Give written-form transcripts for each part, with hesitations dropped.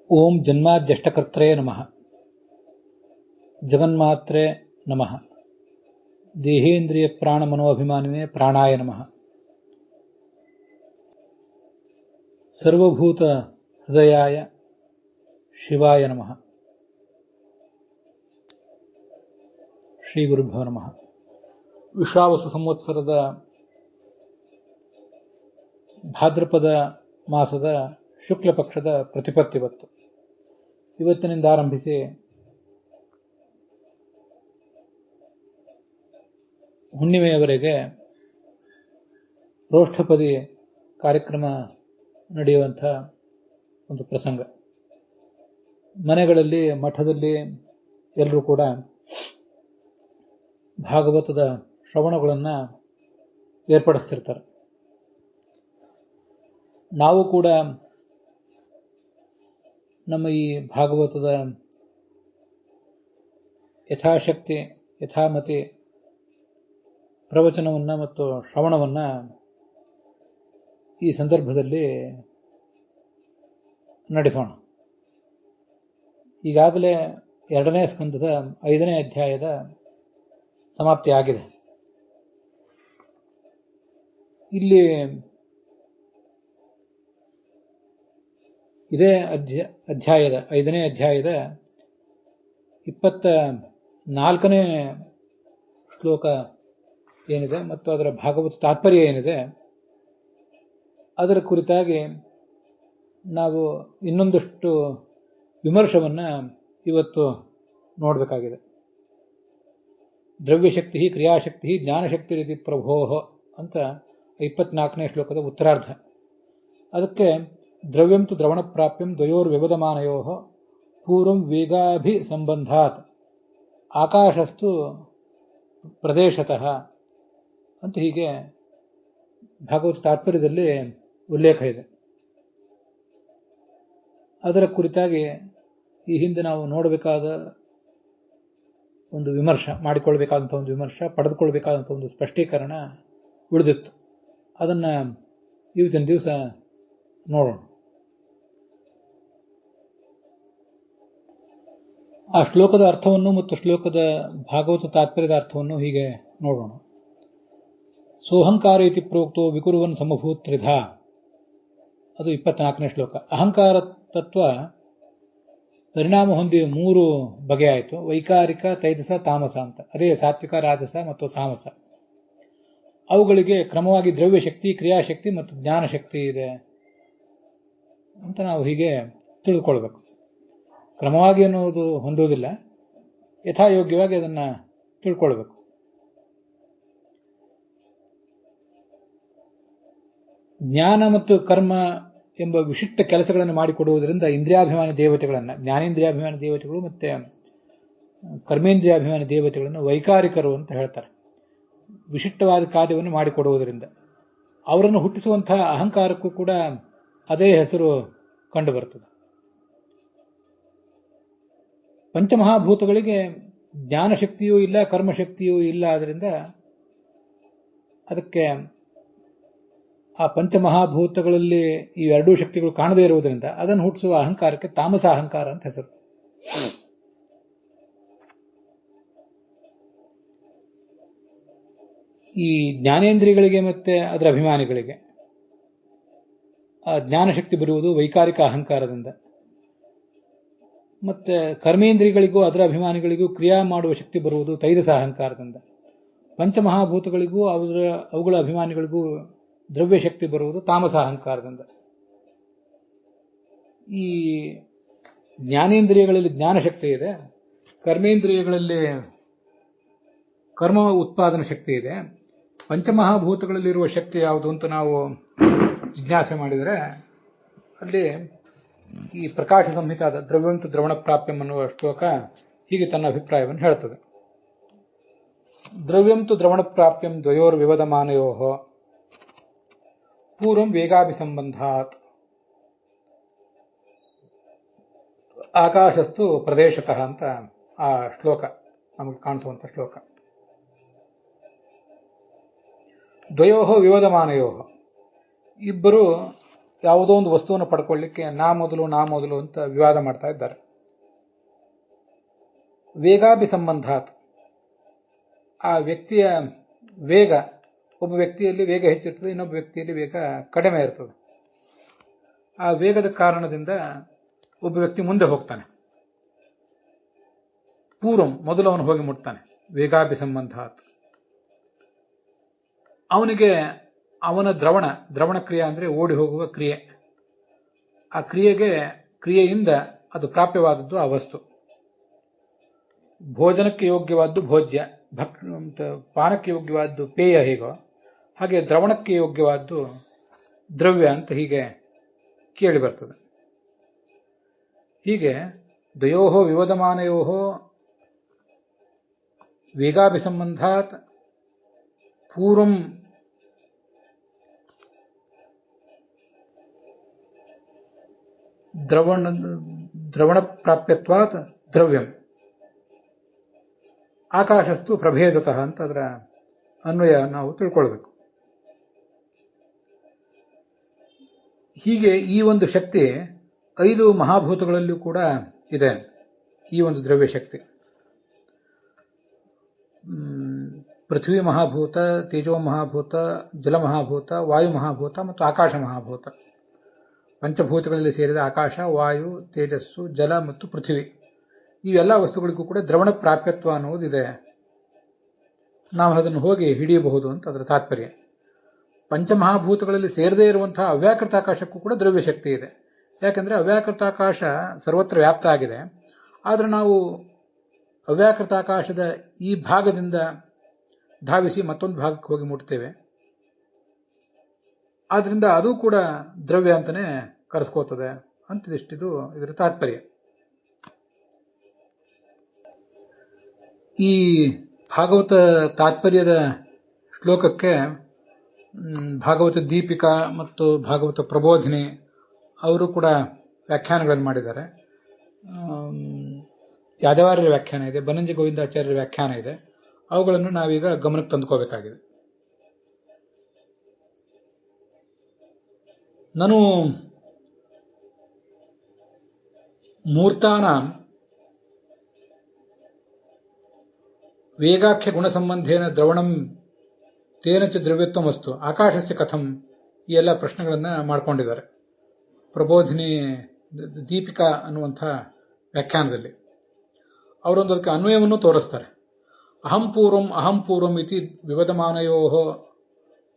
ಓಂ ಜನ್ಮಾದ್ಯಷ್ಟಕರ್ತೃ ನಮಃ ಜಗನ್ಮಾತ್ರೆ ನಮಃ ದೇಹೇಂದ್ರಿಯ ಪ್ರಾಣ ಮನೋಭಿಮಾನಿನೇ ಪ್ರಾಣಾಯ ನಮಃ ಸರ್ವಭೂತ ಹೃದಯಾಯ ಶಿವಾಯ ನಮಃ ಶ್ರೀ ಗುರುಭ್ಯೋ ನಮಃ. ವಿಶ್ವಾವಸು ಸಂವತ್ಸರದ ಭಾದ್ರಪದ ಮಾಸದ ಶುಕ್ಲ ಪಕ್ಷದ ಪ್ರತಿಪತ್ತಿವತ್ತು. ಇವತ್ತಿನಿಂದ ಆರಂಭಿಸಿ ಹುಣ್ಣಿಮೆಯವರೆಗೆ ರೋಷ್ಠಪದಿ ಕಾರ್ಯಕ್ರಮ ನಡೆಯುವಂಥ ಒಂದು ಪ್ರಸಂಗ. ಮನೆಗಳಲ್ಲಿ, ಮಠದಲ್ಲಿ ಎಲ್ಲರೂ ಕೂಡ ಭಾಗವತದ ಶ್ರವಣಗಳನ್ನು ಏರ್ಪಡಿಸ್ತಿರ್ತಾರೆ. ನಾವು ಕೂಡ ನಮ್ಮ ಈ ಭಾಗವತದ ಯಥಾಶಕ್ತಿ ಯಥಾಮತಿ ಪ್ರವಚನವನ್ನು ಮತ್ತು ಶ್ರವಣವನ್ನು ಈ ಸಂದರ್ಭದಲ್ಲಿ ನಡೆಸೋಣ. ಈಗಾಗಲೇ 2ನೇ ಸ್ಕಂದದ 5ನೇ ಅಧ್ಯಾಯದ ಸಮಾಪ್ತಿ ಆಗಿದೆ. ಇಲ್ಲಿ ಇದೇ ಅಧ್ಯಾಯದ 5ನೇ ಅಧ್ಯಾಯದ 24ನೇ ಶ್ಲೋಕ ಏನಿದೆ ಮತ್ತು ಅದರ ಭಾಗವತ ತಾತ್ಪರ್ಯ ಏನಿದೆ ಅದರ ಕುರಿತಾಗಿ ನಾವು ಇನ್ನೊಂದಷ್ಟು ವಿಮರ್ಶವನ್ನು ಇವತ್ತು ನೋಡಬೇಕಾಗಿದೆ. ದ್ರವ್ಯಶಕ್ತಿ, ಕ್ರಿಯಾಶಕ್ತಿ, ಜ್ಞಾನಶಕ್ತಿ ರೀತಿ ಪ್ರಭೋ ಅಂತ 24ನೇ ಶ್ಲೋಕದ ಉತ್ತರಾರ್ಧ. ಅದಕ್ಕೆ ದ್ರವ್ಯಂ ತು ದ್ರವಣ ಪ್ರಾಪ್ಯಂ ದ್ವಯೋರ್ವ್ಯವದಮಾನಯೋ ಪೂರ್ವಂ ವೇಗಾಭಿ ಸಂಬಂಧಾತ್ ಆಕಾಶಸ್ತು ಪ್ರದೇಶತಃ ಅಂತ ಹೀಗೆ ಭಾಗವತ ತಾತ್ಪರ್ಯದಲ್ಲಿ ಉಲ್ಲೇಖ ಇದೆ. ಅದರ ಕುರಿತಾಗಿ ಈ ಹಿಂದೆ ನಾವು ನೋಡಬೇಕಾದ ಒಂದು ಮಾಡಿಕೊಳ್ಬೇಕಾದಂಥ ಒಂದು ಪಡೆದುಕೊಳ್ಬೇಕಾದಂಥ ಒಂದು ಸ್ಪಷ್ಟೀಕರಣ ಉಳಿದಿತ್ತು. ಅದನ್ನು ಇವತ್ತಿನ ದಿವಸ ನೋಡೋಣ. ಆ ಶ್ಲೋಕದ ಅರ್ಥವನ್ನು ಮತ್ತು ಶ್ಲೋಕದ ಭಾಗವತ ತಾತ್ಪರ್ಯದ ಅರ್ಥವನ್ನು ಹೀಗೆ ನೋಡೋಣ. ಸೋಹಂಕಾರ ಇತಿ ಪ್ರೋಕ್ತೋ ವಿಕುರುವನ್ ಸಮಭೂತ್ ತ್ರಿಧಾ, ಅದು 24ನೇ ಶ್ಲೋಕ. ಅಹಂಕಾರ ತತ್ವ ಪರಿಣಾಮ ಹೊಂದಿ 3 ಬಗೆಯಾಯಿತು: ವೈಕಾರಿಕ, ತೈಜಸ, ತಾಮಸ ಅಂತ. ಅದೇ ಸಾತ್ವಿಕ, ರಾಜಸ ಮತ್ತು ತಾಮಸ. ಅವುಗಳಿಗೆ ಕ್ರಮವಾಗಿ ದ್ರವ್ಯಶಕ್ತಿ, ಕ್ರಿಯಾಶಕ್ತಿ ಮತ್ತು ಜ್ಞಾನಶಕ್ತಿ ಇದೆ ಅಂತ ನಾವು ಹೀಗೆ ತಿಳಿದುಕೊಳ್ಬೇಕು. ಕ್ರಮವಾಗಿ ಅನ್ನೋದು ಹೊಂದೋದಿಲ್ಲ, ಯಥಾಯೋಗ್ಯವಾಗಿ ಅದನ್ನು ತಿಳ್ಕೊಳ್ಬೇಕು. ಜ್ಞಾನ ಮತ್ತು ಕರ್ಮ ಎಂಬ ವಿಶಿಷ್ಟ ಕೆಲಸಗಳನ್ನು ಮಾಡಿಕೊಡುವುದರಿಂದ ಇಂದ್ರಿಯಾಭಿಮಾನಿ ದೇವತೆಗಳನ್ನು, ಜ್ಞಾನೇಂದ್ರಿಯಾಭಿಮಾನಿ ದೇವತೆಗಳು ಮತ್ತು ಕರ್ಮೇಂದ್ರಿಯಾಭಿಮಾನಿ ದೇವತೆಗಳನ್ನು ವೈಕಾರಿಕರು ಅಂತ ಹೇಳ್ತಾರೆ. ವಿಶಿಷ್ಟವಾದ ಕಾರ್ಯವನ್ನು ಮಾಡಿಕೊಡುವುದರಿಂದ ಅವರನ್ನು ಹುಟ್ಟಿಸುವಂತಹ ಅಹಂಕಾರಕ್ಕೂ ಕೂಡ ಅದೇ ಹೆಸರು ಕಂಡು ಬರ್ತದೆ. ಪಂಚಮಹಾಭೂತಗಳಿಗೆ ಜ್ಞಾನಶಕ್ತಿಯೂ ಇಲ್ಲ, ಕರ್ಮಶಕ್ತಿಯೂ ಇಲ್ಲ. ಆದ್ದರಿಂದ ಅದಕ್ಕೆ ಆ ಪಂಚಮಹಾಭೂತಗಳಲ್ಲಿ ಈ 2 ಶಕ್ತಿಗಳು ಕಾಣದೇ ಇರುವುದರಿಂದ ಅದನ್ನು ಹುಟ್ಟಿಸುವ ಅಹಂಕಾರಕ್ಕೆ ತಾಮಸ ಅಹಂಕಾರ ಅಂತ ಹೆಸರು. ಈ ಜ್ಞಾನೇಂದ್ರಿಯಗಳಿಗೆ ಮತ್ತೆ ಅದರ ಅಭಿಮಾನಿಗಳಿಗೆ ಆ ಜ್ಞಾನಶಕ್ತಿ ಬರುವುದು ವೈಕಾರಿಕ ಅಹಂಕಾರದಿಂದ, ಮತ್ತೆ ಕರ್ಮೇಂದ್ರಿಯಗಳಿಗೂ ಅದರ ಅಭಿಮಾನಿಗಳಿಗೂ ಕ್ರಿಯಾ ಮಾಡುವ ಶಕ್ತಿ ಬರುವುದು ತೈಜಸ ಅಹಂಕಾರದಿಂದ. ಪಂಚಮಹಾಭೂತಗಳಿಗೂ ಅವುಗಳ ಅಭಿಮಾನಿಗಳಿಗೂ ದ್ರವ್ಯಶಕ್ತಿ ಬರುವುದು ತಾಮಸ ಅಹಂಕಾರದಿಂದ. ಈ ಜ್ಞಾನೇಂದ್ರಿಯಗಳಲ್ಲಿ ಜ್ಞಾನಶಕ್ತಿ ಇದೆ, ಕರ್ಮೇಂದ್ರಿಯಗಳಲ್ಲಿ ಕರ್ಮ ಉತ್ಪಾದನಾ ಶಕ್ತಿ ಇದೆ. ಪಂಚಮಹಾಭೂತಗಳಲ್ಲಿರುವ ಶಕ್ತಿ ಯಾವುದು ಅಂತ ನಾವು ಜಿಜ್ಞಾಸೆ ಮಾಡಿದರೆ ಅಲ್ಲಿ ಈ ಪ್ರಕಾಶ ಸಂಹಿತಾದ ದ್ರವ್ಯಂತು ದ್ರವಣ ಪ್ರಾಪ್ಯಂ ಅನ್ನುವ ಶ್ಲೋಕ ಹೀಗೆ ತನ್ನ ಅಭಿಪ್ರಾಯವನ್ನು ಹೇಳ್ತದೆ. ದ್ರವ್ಯಂತು ದ್ರವಣ ಪ್ರಾಪ್ಯಂ ದ್ವಯೋರ್ ವಿವದಮಾನಯೋ ಪೂರ್ವಂ ವೇಗಾಭಿಸಂಬಂಧಾತ್ ಆಕಾಶಸ್ತು ಪ್ರದೇಶತಃ ಅಂತ ಆ ಶ್ಲೋಕ ನಮಗೆ ಕಾಣಿಸುವಂಥ ಶ್ಲೋಕ. ದ್ವಯೋ ವಿವದಮಾನಯೋ, ಇಬ್ಬರು ಯಾವುದೋ ಒಂದು ವಸ್ತುವನ್ನು ಪಡ್ಕೊಳ್ಳಿಕ್ಕೆ ನಾ ಮೊದಲು ಅಂತ ವಿವಾದ ಮಾಡ್ತಾ ಇದ್ದಾರೆ. ವೇಗಾಭಿಸಂಬಂಧಾತ್, ಆ ವ್ಯಕ್ತಿಯ ವೇಗ, ಒಬ್ಬ ವ್ಯಕ್ತಿಯಲ್ಲಿ ವೇಗ ಹೆಚ್ಚಿರ್ತದೆ, ಇನ್ನೊಬ್ಬ ವ್ಯಕ್ತಿಯಲ್ಲಿ ವೇಗ ಕಡಿಮೆ ಇರ್ತದೆ. ಆ ವೇಗದ ಕಾರಣದಿಂದ ಒಬ್ಬ ವ್ಯಕ್ತಿ ಮುಂದೆ ಹೋಗ್ತಾನೆ, ಪೂರ್ವಂ ಮೊದಲು ಅವನು ಹೋಗಿ ಮುಟ್ತಾನೆ. ವೇಗಾಭಿಸಂಬಂಧಾತ್, ಅವನಿಗೆ ಅವನ ದ್ರವಣ ಕ್ರಿಯೆ ಅಂದ್ರೆ ಓಡಿ ಹೋಗುವ ಕ್ರಿಯೆ, ಆ ಕ್ರಿಯೆಯಿಂದ ಅದು ಪ್ರಾಪ್ಯವಾದದ್ದು ಆ ವಸ್ತು. ಭೋಜನಕ್ಕೆ ಯೋಗ್ಯವಾದ್ದು ಭೋಜ್ಯ, ಪಾನಕ್ಕೆ ಯೋಗ್ಯವಾದ್ದು ಪೇಯ, ಹೇಗೋ ಹಾಗೆ ದ್ರವಣಕ್ಕೆ ಯೋಗ್ಯವಾದ್ದು ದ್ರವ್ಯ ಅಂತ ಹೀಗೆ ಕೇಳಿ ಬರ್ತದೆ. ಹೀಗೆ ದ್ವಯೋಹೋ ವಿವದಮಾನಯೋಹೋ ವೇಗಾಭಿಸಂಬಂಧಾತ್ ಪೂರ್ವಂ ದ್ರವಣ ಪ್ರಾಪ್ಯತ್ವಾತ್ ದ್ರವ್ಯಂ ಆಕಾಶಸ್ತು ಪ್ರಭೇದತಃ ಅಂತ ಅದರ ಅನ್ವಯ ನಾವು ತಿಳ್ಕೊಳ್ಬೇಕು. ಹೀಗೆ ಈ ಒಂದು ಶಕ್ತಿ 5 ಮಹಾಭೂತಗಳಲ್ಲೂ ಕೂಡ ಇದೆ. ಈ ಒಂದು ದ್ರವ್ಯ ಶಕ್ತಿ ಪೃಥ್ವಿ ಮಹಾಭೂತ, ತೇಜೋ ಮಹಾಭೂತ, ಜಲ ಮಹಾಭೂತ, ವಾಯು ಮಹಾಭೂತ ಮತ್ತು ಆಕಾಶ ಮಹಾಭೂತ. ಪಂಚಭೂತಗಳಲ್ಲಿ ಸೇರಿದ ಆಕಾಶ, ವಾಯು, ತೇಜಸ್ಸು, ಜಲ ಮತ್ತು ಪೃಥ್ವಿ, ಇವೆಲ್ಲ ವಸ್ತುಗಳಿಗೂ ಕೂಡ ದ್ರವಣ ಪ್ರಾಪ್ಯತ್ವ ಅನ್ನುವುದಿದೆ. ನಾವು ಅದನ್ನು ಹೋಗಿ ಹಿಡಿಯಬಹುದು ಅಂತ ಅದರ ತಾತ್ಪರ್ಯ. ಪಂಚಮಹಾಭೂತಗಳಲ್ಲಿ ಸೇರದೇ ಇರುವಂತಹ ಅವ್ಯಾಕೃತ ಆಕಾಶಕ್ಕೂ ಕೂಡ ದ್ರವ್ಯ ಶಕ್ತಿ ಇದೆ. ಯಾಕೆಂದ್ರೆ ಅವ್ಯಾಕೃತ ಆಕಾಶ ಸರ್ವತ್ರ ವ್ಯಾಪ್ತ ಆಗಿದೆ. ಆದರೆ ನಾವು ಅವ್ಯಾಕೃತ ಆಕಾಶದ ಈ ಭಾಗದಿಂದ ಧಾವಿಸಿ ಮತ್ತೊಂದು ಭಾಗಕ್ಕೆ ಹೋಗಿ ಮುಟ್ತೇವೆ. ಆದ್ರಿಂದ ಅದು ಕೂಡ ದ್ರವ್ಯ ಅಂತಾನೆ ಕರೆಸ್ಕೋತದೆ ಅಂತಿದಿಷ್ಟಿದು ಇದರ ತಾತ್ಪರ್ಯ. ಈ ಭಾಗವತ ತಾತ್ಪರ್ಯದ ಶ್ಲೋಕಕ್ಕೆ ಭಾಗವತ ದೀಪಿಕಾ ಮತ್ತು ಭಾಗವತ ಪ್ರಬೋಧಿನಿ ಅವರು ಕೂಡ ವ್ಯಾಖ್ಯಾನಗಳನ್ನು ಮಾಡಿದ್ದಾರೆ. ಯಾದವಾರ್ಯರ ವ್ಯಾಖ್ಯಾನ ಇದೆ, ಬನಂಜಿ ಗೋವಿಂದಾಚಾರ್ಯರ ವ್ಯಾಖ್ಯಾನ ಇದೆ. ಅವುಗಳನ್ನು ನಾವೀಗ ಗಮನಕ್ಕೆ ತಂದುಕೋಬೇಕಾಗಿದೆ. ನನು ಮೂರ್ತಾನಾಂ ವೇಗಾಖ್ಯ ಗುಣಸಂಬಂಧೇನ ದ್ರವಣಂ ತೇನ ಚ ದ್ರವ್ಯತ್ವಮಸ್ತು ಆಕಾಶಸ್ಯ ಕಥಂ, ಈ ಎಲ್ಲ ಪ್ರಶ್ನೆಗಳನ್ನು ಮಾಡಿಕೊಂಡಿದ್ದಾರೆ ಪ್ರಬೋಧಿನಿ ದೀಪಿಕಾ ಅನ್ನುವಂಥ ವ್ಯಾಖ್ಯಾನದಲ್ಲಿ. ಅವರೊಂದು ಅದಕ್ಕೆ ಅನ್ವಯವನ್ನು ತೋರಿಸ್ತಾರೆ. ಅಹಂ ಪೂರ್ವಂ ಇತಿ ವಿವದಮಾನಯೋ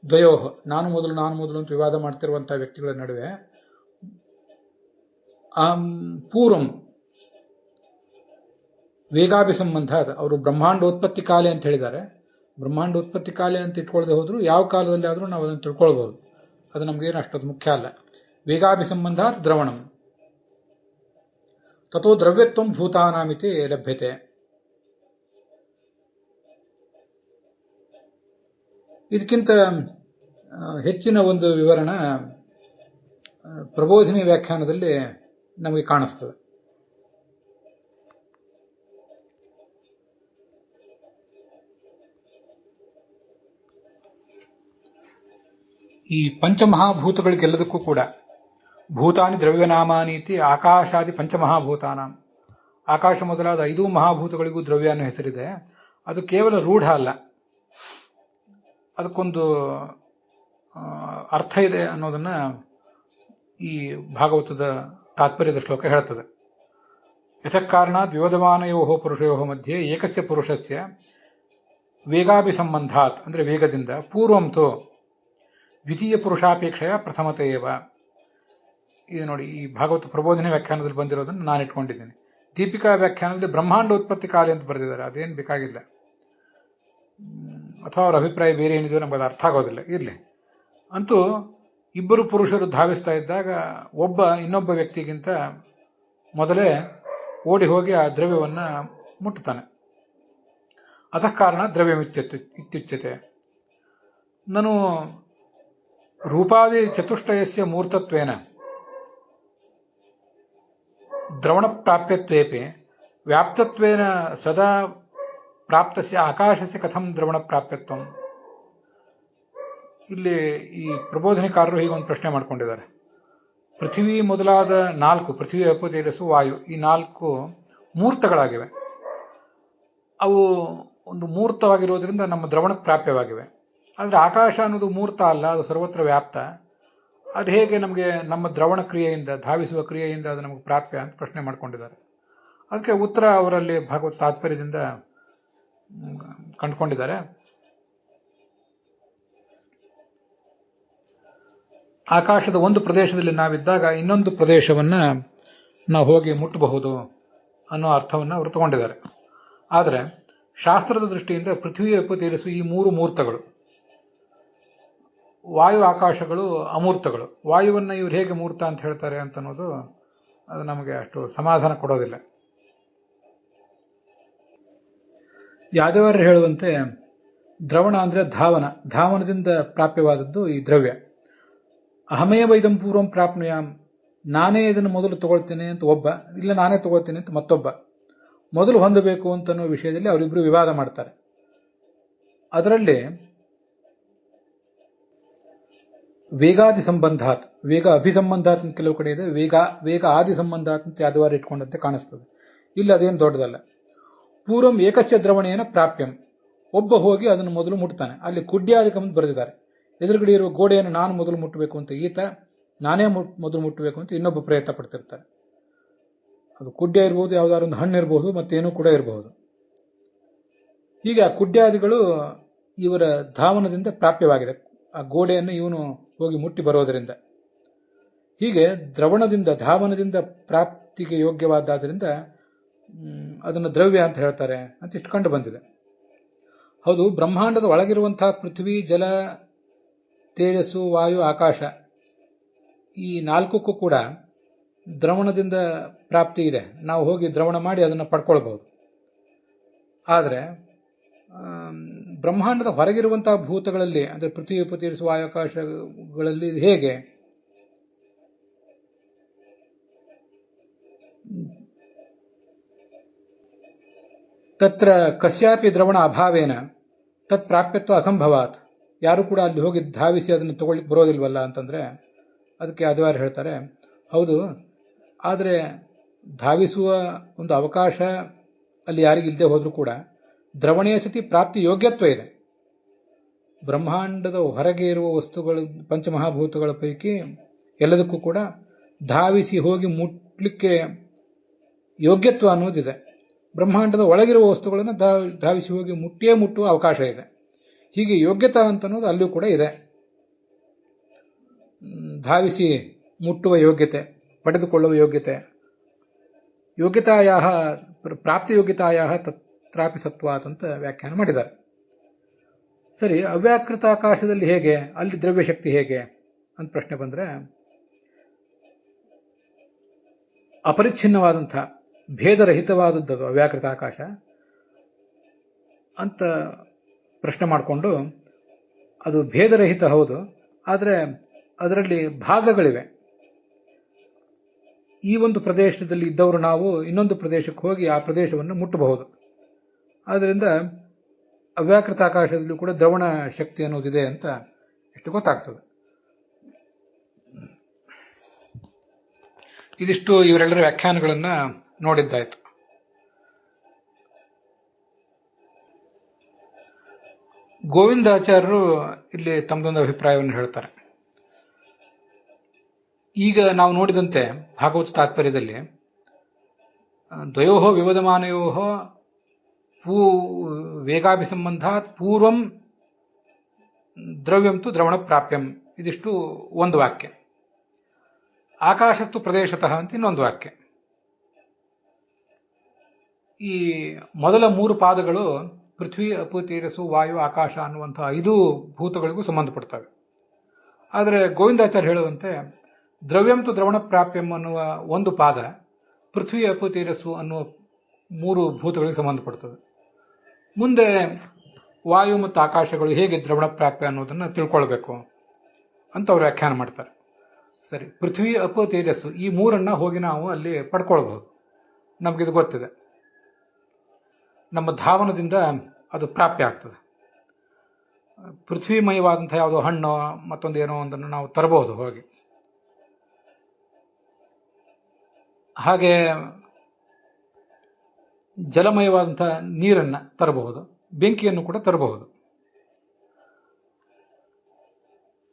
ದ್ವಯೋ, ನಾನು ಮೊದಲು ಅಂತ ವಿವಾದ ಮಾಡ್ತಿರುವಂತಹ ವ್ಯಕ್ತಿಗಳ ನಡುವೆ ಪೂರ್ವಂ ವೇಗಾಭಿಸಂಬಂಧ, ಅವರು ಬ್ರಹ್ಮಾಂಡೋತ್ಪತ್ತಿ ಕಾಲೆ ಅಂತ ಹೇಳಿದ್ದಾರೆ. ಬ್ರಹ್ಮಾಂಡೋತ್ಪತ್ತಿ ಕಾಲೆ ಅಂತ ಇಟ್ಕೊಳ್ಳದೆ ಹೋದ್ರು ಯಾವ ಕಾಲದಲ್ಲಿ ಆದರೂ ನಾವು ಅದನ್ನು ತಿಳ್ಕೊಳ್ಬಹುದು. ಅದು ನಮಗೇನು ಅಷ್ಟೊಂದು ಮುಖ್ಯ ಅಲ್ಲ. ವೇಗಾಭಿಸಂಬಂಧಾತ್ ದ್ರವಣಂ ತಥೋ ದ್ರವ್ಯತ್ವಂ ಭೂತಾನಾಮಿತಿ ಲಭ್ಯತೆ. ಇದಕ್ಕಿಂತ ಹೆಚ್ಚಿನ ಒಂದು ವಿವರಣ ಪ್ರಬೋಧಿನಿ ವ್ಯಾಖ್ಯಾನದಲ್ಲಿ ನಮಗೆ ಕಾಣಿಸ್ತದೆ. ಈ ಪಂಚಮಹಾಭೂತಗಳಿಗೆಲ್ಲದಕ್ಕೂ ಕೂಡ ಭೂತಾನಿ ದ್ರವ್ಯನಾಮಾನೀತಿ ಆಕಾಶಾದಿ ಪಂಚಮಹಾಭೂತಾನ, ಆಕಾಶ ಮೊದಲಾದ 5 ಮಹಾಭೂತಗಳಿಗೂ ದ್ರವ್ಯ ಅನ್ನೋ ಹೆಸರಿದೆ. ಅದು ಕೇವಲ ರೂಢ ಅಲ್ಲ, ಅದಕ್ಕೊಂದು ಅರ್ಥ ಇದೆ ಅನ್ನೋದನ್ನ ಈ ಭಾಗವತದ ತಾತ್ಪರ್ಯದ ಶ್ಲೋಕ ಹೇಳ್ತದೆ. ಯಥಕಾರಣಾತ್ ವಿವದಮಾನಯೋ ಪುರುಷಯೋ ಮಧ್ಯೆ ಏಕಸ್ಯ ಪುರುಷಸ್ಯ ವೇಗಾಭಿಸಂಬಂಧಾತ್, ಅಂದ್ರೆ ವೇಗದಿಂದ, ಪೂರ್ವಂತೋ ದ್ವಿತೀಯ ಪುರುಷಾಪೇಕ್ಷೆಯ ಪ್ರಥಮತೆಯವ. ಇದು ನೋಡಿ, ಈ ಭಾಗವತ ಪ್ರಬೋಧನೆ ವ್ಯಾಖ್ಯಾನದಲ್ಲಿ ಬಂದಿರೋದನ್ನು ನಾನು ಇಟ್ಕೊಂಡಿದ್ದೇನೆ. ದೀಪಿಕಾ ವ್ಯಾಖ್ಯಾನದಲ್ಲಿ ಬ್ರಹ್ಮಾಂಡೋತ್ಪತ್ತಿ ಕಾಲ ಅಂತ ಬರೆದಿದ್ದಾರೆ. ಅದೇನು ಬೇಕಾಗಿಲ್ಲ, ಅಥವಾ ಅವರ ಅಭಿಪ್ರಾಯ ಬೇರೆ ಏನಿದೆ ನಮಗೆ ಅದು ಅರ್ಥ ಆಗೋದಿಲ್ಲ. ಇರಲಿ, ಅಂತೂ ಇಬ್ಬರು ಪುರುಷರು ಧಾವಿಸ್ತಾ ಇದ್ದಾಗ ಒಬ್ಬ ಇನ್ನೊಬ್ಬ ವ್ಯಕ್ತಿಗಿಂತ ಮೊದಲೇ ಓಡಿ ಹೋಗಿ ಆ ದ್ರವ್ಯವನ್ನ ಮುಟ್ಟುತ್ತಾನೆ. ಅತಃ ಕಾರಣ ದ್ರವ್ಯಮಿತ್ಯುಚ್ಯತೆ. ನಾನು ರೂಪಾದಿ ಚತುಷ್ಟಯಸ್ಯ ಮೂರ್ತತ್ವೇನ ದ್ರವಣ ಪ್ರಾಪ್ಯತ್ವೇಪಿ ವ್ಯಾಪ್ತತ್ವೇನ ಸದಾ ಪ್ರಾಪ್ತಸ್ಯ ಆಕಾಶಸ್ಯ ಕಥಂ ದ್ರವಣ ಪ್ರಾಪ್ಯತ್ವಂ. ಇಲ್ಲಿ ಈ ಪ್ರಬೋಧನಿಕಾರರು ಹೀಗೊಂದು ಪ್ರಶ್ನೆ ಮಾಡ್ಕೊಂಡಿದ್ದಾರೆ. ಪೃಥ್ವಿ ಮೊದಲಾದ 4 ಪೃಥ್ವಿ, ಅಪು, ತೇಜಸ್ಸು, ವಾಯು ಈ 4 ಮೂರ್ತಗಳಾಗಿವೆ. ಅವು ಒಂದು ಮೂರ್ತವಾಗಿರೋದ್ರಿಂದ ನಮ್ಮ ದ್ರವಣಕ್ಕೆ ಪ್ರಾಪ್ಯವಾಗಿವೆ. ಆದರೆ ಆಕಾಶ ಅನ್ನೋದು ಮೂರ್ತ ಅಲ್ಲ, ಅದು ಸರ್ವತ್ರ ವ್ಯಾಪ್ತ. ಅದು ಹೇಗೆ ನಮಗೆ ನಮ್ಮ ದ್ರವಣ ಕ್ರಿಯೆಯಿಂದ, ಧಾವಿಸುವ ಕ್ರಿಯೆಯಿಂದ ಅದು ನಮಗೆ ಪ್ರಾಪ್ಯ ಅಂತ ಪ್ರಶ್ನೆ ಮಾಡ್ಕೊಂಡಿದ್ದಾರೆ. ಅದಕ್ಕೆ ಉತ್ತರ ಅವರಲ್ಲಿ ಭಾಗವತ ತಾತ್ಪರ್ಯದಿಂದ ಕಂಡುಕೊಂಡಿದ್ದಾರೆ. ಆಕಾಶದ ಒಂದು ಪ್ರದೇಶದಲ್ಲಿ ನಾವಿದ್ದಾಗ ಇನ್ನೊಂದು ಪ್ರದೇಶವನ್ನ ನಾವು ಹೋಗಿ ಮುಟ್ಟಬಹುದು ಅನ್ನೋ ಅರ್ಥವನ್ನು ಅವರು ತಗೊಂಡಿದ್ದಾರೆ. ಆದರೆ ಶಾಸ್ತ್ರದ ದೃಷ್ಟಿಯಿಂದ ಪೃಥ್ವಿ, ಅಪು, ತೇಜಸ್ಸು ಈ 3 ಮೂರ್ತಗಳು, ವಾಯು ಆಕಾಶಗಳು ಅಮೂರ್ತಗಳು. ವಾಯುವನ್ನು ಇವರು ಹೇಗೆ ಮೂರ್ತ ಅಂತ ಹೇಳ್ತಾರೆ ಅಂತ ಅನ್ನೋದು ಅದು ನಮಗೆ ಅಷ್ಟು ಸಮಾಧಾನ ಕೊಡೋದಿಲ್ಲ. ಯಾದವಾರ್ಯರು ಹೇಳುವಂತೆ ದ್ರವಣ ಅಂದರೆ ಧಾವನದಿಂದ ಪ್ರಾಪ್ಯವಾದದ್ದು ಈ ದ್ರವ್ಯ. ಅಹಮೇ ವೈದಂ ಪೂರ್ವಂ ಪ್ರಾಪ್ನುಯಾಮ್, ನಾನೇ ಇದನ್ನು ಮೊದಲು ತಗೊಳ್ತೇನೆ ಅಂತ ಒಬ್ಬ, ಇಲ್ಲ ನಾನೇ ತಗೊಳ್ತೇನೆ ಅಂತ ಮತ್ತೊಬ್ಬ. ಮೊದಲು ಹೊಂದಬೇಕು ಅಂತನ್ನೋ ವಿಷಯದಲ್ಲಿ ಅವರಿಬ್ಬರು ವಿವಾದ ಮಾಡ್ತಾರೆ. ಅದರಲ್ಲಿ ವೇಗಾದಿ ಸಂಬಂಧಾತ್, ವೇಗ ಅಭಿಸಂಬಂಧಾತ್ ಅಂತ ಕೆಲವು ಕಡೆ ಇದೆ, ವೇಗ ಆದಿ ಸಂಬಂಧಾತ್ ಅಂತ ಯಾದವಾರ ಇಟ್ಕೊಂಡಂತೆ ಕಾಣಿಸ್ತದೆ. ಇಲ್ಲಿ ಅದೇನು ದೊಡ್ಡದಲ್ಲ. ಪೂರ್ವಂ ಏಕಸ್ಯ ದ್ರವಣೇನ ಪ್ರಾಪ್ಯಂ, ಒಬ್ಬ ಹೋಗಿ ಅದನ್ನು ಮೊದಲು ಮುಟ್ತಾನೆ. ಅಲ್ಲಿ ಕುಡ್ಯಾದಿಕಂ ಅಂತ ಬರೆದಿದ್ದಾರೆ. ಎದುರುಗಡೆ ಇರುವ ಗೋಡೆಯನ್ನು ನಾನು ಮೊದಲು ಮುಟ್ಟಬೇಕು ಅಂತ ಈತ, ನಾನೇ ಮೊದಲು ಮುಟ್ಟಬೇಕು ಅಂತ ಇನ್ನೊಬ್ಬ ಪ್ರಯತ್ನ ಪಡ್ತಿರ್ತಾರೆ. ಅದು ಕುಡ್ಯ ಇರಬಹುದು, ಯಾವುದಾದ್ರು ಒಂದು ಹಣ್ಣು ಇರಬಹುದು, ಮತ್ತೇನೂ ಕೂಡ ಇರಬಹುದು. ಹೀಗೆ ಆ ಕುಡ್ಯಾದಿಗಳು ಇವರ ಧಾವನದಿಂದ ಪ್ರಾಪ್ಯವಾಗಿದೆ. ಆ ಗೋಡೆಯನ್ನು ಇವನು ಹೋಗಿ ಮುಟ್ಟಿ ಬರೋದರಿಂದ. ಹೀಗೆ ದ್ರವಣದಿಂದ, ಧಾವನದಿಂದ ಪ್ರಾಪ್ತಿಗೆ ಯೋಗ್ಯವಾದ್ದರಿಂದ ಅದನ್ನು ದ್ರವ್ಯ ಅಂತ ಹೇಳ್ತಾರೆ ಅಂತ ಇಷ್ಟು ಕಂಡು ಬಂದಿದೆ. ಹೌದು, ಬ್ರಹ್ಮಾಂಡದ ಒಳಗಿರುವಂತಹ ಪೃಥ್ವಿ, ಜಲ, ತೇಜಸ್ಸು, ವಾಯು, ಆಕಾಶ ಈ 4ಕ್ಕೂ ಕೂಡ ದ್ರವಣದಿಂದ ಪ್ರಾಪ್ತಿ ಇದೆ. ನಾವು ಹೋಗಿ ದ್ರವಣ ಮಾಡಿ ಅದನ್ನು ಪಡ್ಕೊಳ್ಬಹುದು. ಆದರೆ ಬ್ರಹ್ಮಾಂಡದ ಹೊರಗಿರುವಂತಹ ಭೂತಗಳಲ್ಲಿ, ಅಂದರೆ ಪೃಥ್ವಿ, ಅಪು, ತೇಜಸ್ಸು, ವಾಯು, ಆಕಾಶಗಳಲ್ಲಿ ಹೇಗೆ? ತತ್ರ ಕಸ್ಯಾಪಿ ದ್ರವಣ ಅಭಾವೇನ ತತ್ ಪ್ರಾಪ್ಯತ್ವ ಅಸಂಭವಾತ್. ಯಾರು ಕೂಡ ಅಲ್ಲಿ ಹೋಗಿ ಧಾವಿಸಿ ಅದನ್ನು ತಗೊಳ್ಳಿಕ್ಕೆ ಬರೋದಿಲ್ವಲ್ಲ ಅಂತಂದ್ರೆ ಅದಕ್ಕೆ ಆದಿವಾರ ಹೇಳ್ತಾರೆ, ಹೌದು, ಆದರೆ ಧಾವಿಸುವ ಒಂದು ಅವಕಾಶ ಅಲ್ಲಿ ಯಾರಿಗಿಲ್ಲದೆ ಹೋದ್ರೂ ಕೂಡ ದ್ರವಣೀಯ ಸತಿ ಪ್ರಾಪ್ತಿ ಯೋಗ್ಯತ್ವ ಇದೆ. ಬ್ರಹ್ಮಾಂಡದ ಹೊರಗೆ ಇರುವ ವಸ್ತುಗಳು, ಪಂಚಮಹಾಭೂತಗಳ ಪೈಕಿ ಎಲ್ಲದಕ್ಕೂ ಕೂಡ ಧಾವಿಸಿ ಹೋಗಿ ಮುಟ್ಲಿಕ್ಕೆ ಯೋಗ್ಯತ್ವ ಅನ್ನೋದಿದೆ. ಬ್ರಹ್ಮಾಂಡದ ಒಳಗಿರುವ ವಸ್ತುಗಳನ್ನು ಧಾವಿಸಿ ಹೋಗಿ ಮುಟ್ಟುವ ಅವಕಾಶ ಇದೆ. ಹೀಗೆ ಯೋಗ್ಯತಾ ಅಂತ ಅನ್ನೋದು ಅಲ್ಲೂ ಕೂಡ ಇದೆ. ಧಾವಿಸಿ ಮುಟ್ಟುವ ಯೋಗ್ಯತೆ, ಪಡೆದುಕೊಳ್ಳುವ ಯೋಗ್ಯತೆ, ಪ್ರಾಪ್ತಿ ಯೋಗ್ಯತಾಯ ತತ್ರಾಪಿ ಸತ್ವಾತ್ ಅಂತ ವ್ಯಾಖ್ಯಾನ ಮಾಡಿದ್ದಾರೆ. ಸರಿ, ಅವ್ಯಾಕೃತ ಆಕಾಶದಲ್ಲಿ ಹೇಗೆ, ಅಲ್ಲಿ ದ್ರವ್ಯಶಕ್ತಿ ಹೇಗೆ ಅಂತ ಪ್ರಶ್ನೆ ಬಂದ್ರೆ, ಅಪರಿಚ್ಛಿನ್ನವಾದಂಥ ಭೇದರಹಿತವಾದದ್ದು ಅವ್ಯಾಕೃತ ಆಕಾಶ ಅಂತ ಪ್ರಶ್ನೆ ಮಾಡಿಕೊಂಡು, ಅದು ಭೇದರಹಿತ ಹೌದು, ಆದರೆ ಅದರಲ್ಲಿ ಭಾಗಗಳಿವೆ. ಈ ಒಂದು ಪ್ರದೇಶದಲ್ಲಿ ಇದ್ದವರು ನಾವು ಇನ್ನೊಂದು ಪ್ರದೇಶಕ್ಕೆ ಹೋಗಿ ಆ ಪ್ರದೇಶವನ್ನು ಮುಟ್ಟಬಹುದು. ಆದ್ದರಿಂದ ಅವ್ಯಾಕೃತ ಆಕಾಶದಲ್ಲೂ ಕೂಡ ದ್ರವಣ ಶಕ್ತಿ ಅನ್ನೋದಿದೆ ಅಂತ ಇಷ್ಟು ಗೊತ್ತಾಗ್ತದೆ. ಇದಿಷ್ಟು ಇವರೆಲ್ಲರ ವ್ಯಾಖ್ಯಾನಗಳನ್ನ ನೋಡಿದ್ದಾಯ್ತು. ಗೋವಿಂದಾಚಾರ್ಯರು ಇಲ್ಲಿ ತಮ್ಮದೊಂದು ಅಭಿಪ್ರಾಯವನ್ನು ಹೇಳ್ತಾರೆ. ಈಗ ನಾವು ನೋಡಿದಂತೆ ಭಾಗವತ ತಾತ್ಪರ್ಯದಲ್ಲಿ ದ್ವಯೋಃ ವಿವದಮಾನಯೋಃ ವೇಗಾಭಿಸಂಬಂಧಾತ್ ಪೂರ್ವಂ ದ್ರವ್ಯಂತು ದ್ರವಣ ಪ್ರಾಪ್ಯಂ, ಇದಿಷ್ಟು ಒಂದು ವಾಕ್ಯ. ಆಕಾಶಸ್ತು ಪ್ರದೇಶತಃ ಅಂತ ಇನ್ನೊಂದು ವಾಕ್ಯ. ಈ ಮೊದಲ 3 ಪಾದಗಳು ಪೃಥ್ವಿ, ಅಪು, ತೇಜಸ್ಸು, ವಾಯು, ಆಕಾಶ ಅನ್ನುವಂತಹ 5 ಭೂತಗಳಿಗೂ ಸಂಬಂಧಪಡ್ತವೆ. ಆದರೆ ಗೋವಿಂದಾಚಾರ್ಯ ಹೇಳುವಂತೆ ದ್ರವ್ಯಂತು ದ್ರವಣ ಪ್ರಾಪ್ಯಂ ಅನ್ನುವ ಒಂದು ಪಾದ ಪೃಥ್ವಿ, ಅಪು, ತೇಜಸ್ಸು ಅನ್ನುವ 3 ಭೂತಗಳಿಗೆ ಸಂಬಂಧಪಡ್ತದೆ. ಮುಂದೆ ವಾಯು ಮತ್ತು ಆಕಾಶಗಳು ಹೇಗೆ ದ್ರವಣ ಪ್ರಾಪ್ಯ ಅನ್ನೋದನ್ನು ತಿಳ್ಕೊಳ್ಬೇಕು ಅಂತ ಅವರು ವ್ಯಾಖ್ಯಾನ ಮಾಡ್ತಾರೆ. ಸರಿ, ಪೃಥ್ವಿ, ಅಪು, ತೇಜಸ್ಸು ಈ 3 ಹೋಗಿ ನಾವು ಅಲ್ಲಿ ಪಡ್ಕೊಳ್ಬಹುದು. ನಮಗಿದು ಗೊತ್ತಿದೆ, ನಮ್ಮ ಧಾವನದಿಂದ ಅದು ಪ್ರಾಪ್ಯ ಆಗ್ತದೆ. ಪೃಥ್ವಿಮಯವಾದಂಥ ಯಾವುದೋ ಹಣ್ಣು ಮತ್ತೊಂದು ಏನೋ ಒಂದನ್ನು ನಾವು ತರಬಹುದು ಹೋಗಿ. ಹಾಗೆ ಜಲಮಯವಾದಂತಹ ನೀರನ್ನು ತರಬಹುದು, ಬೆಂಕಿಯನ್ನು ಕೂಡ ತರಬಹುದು.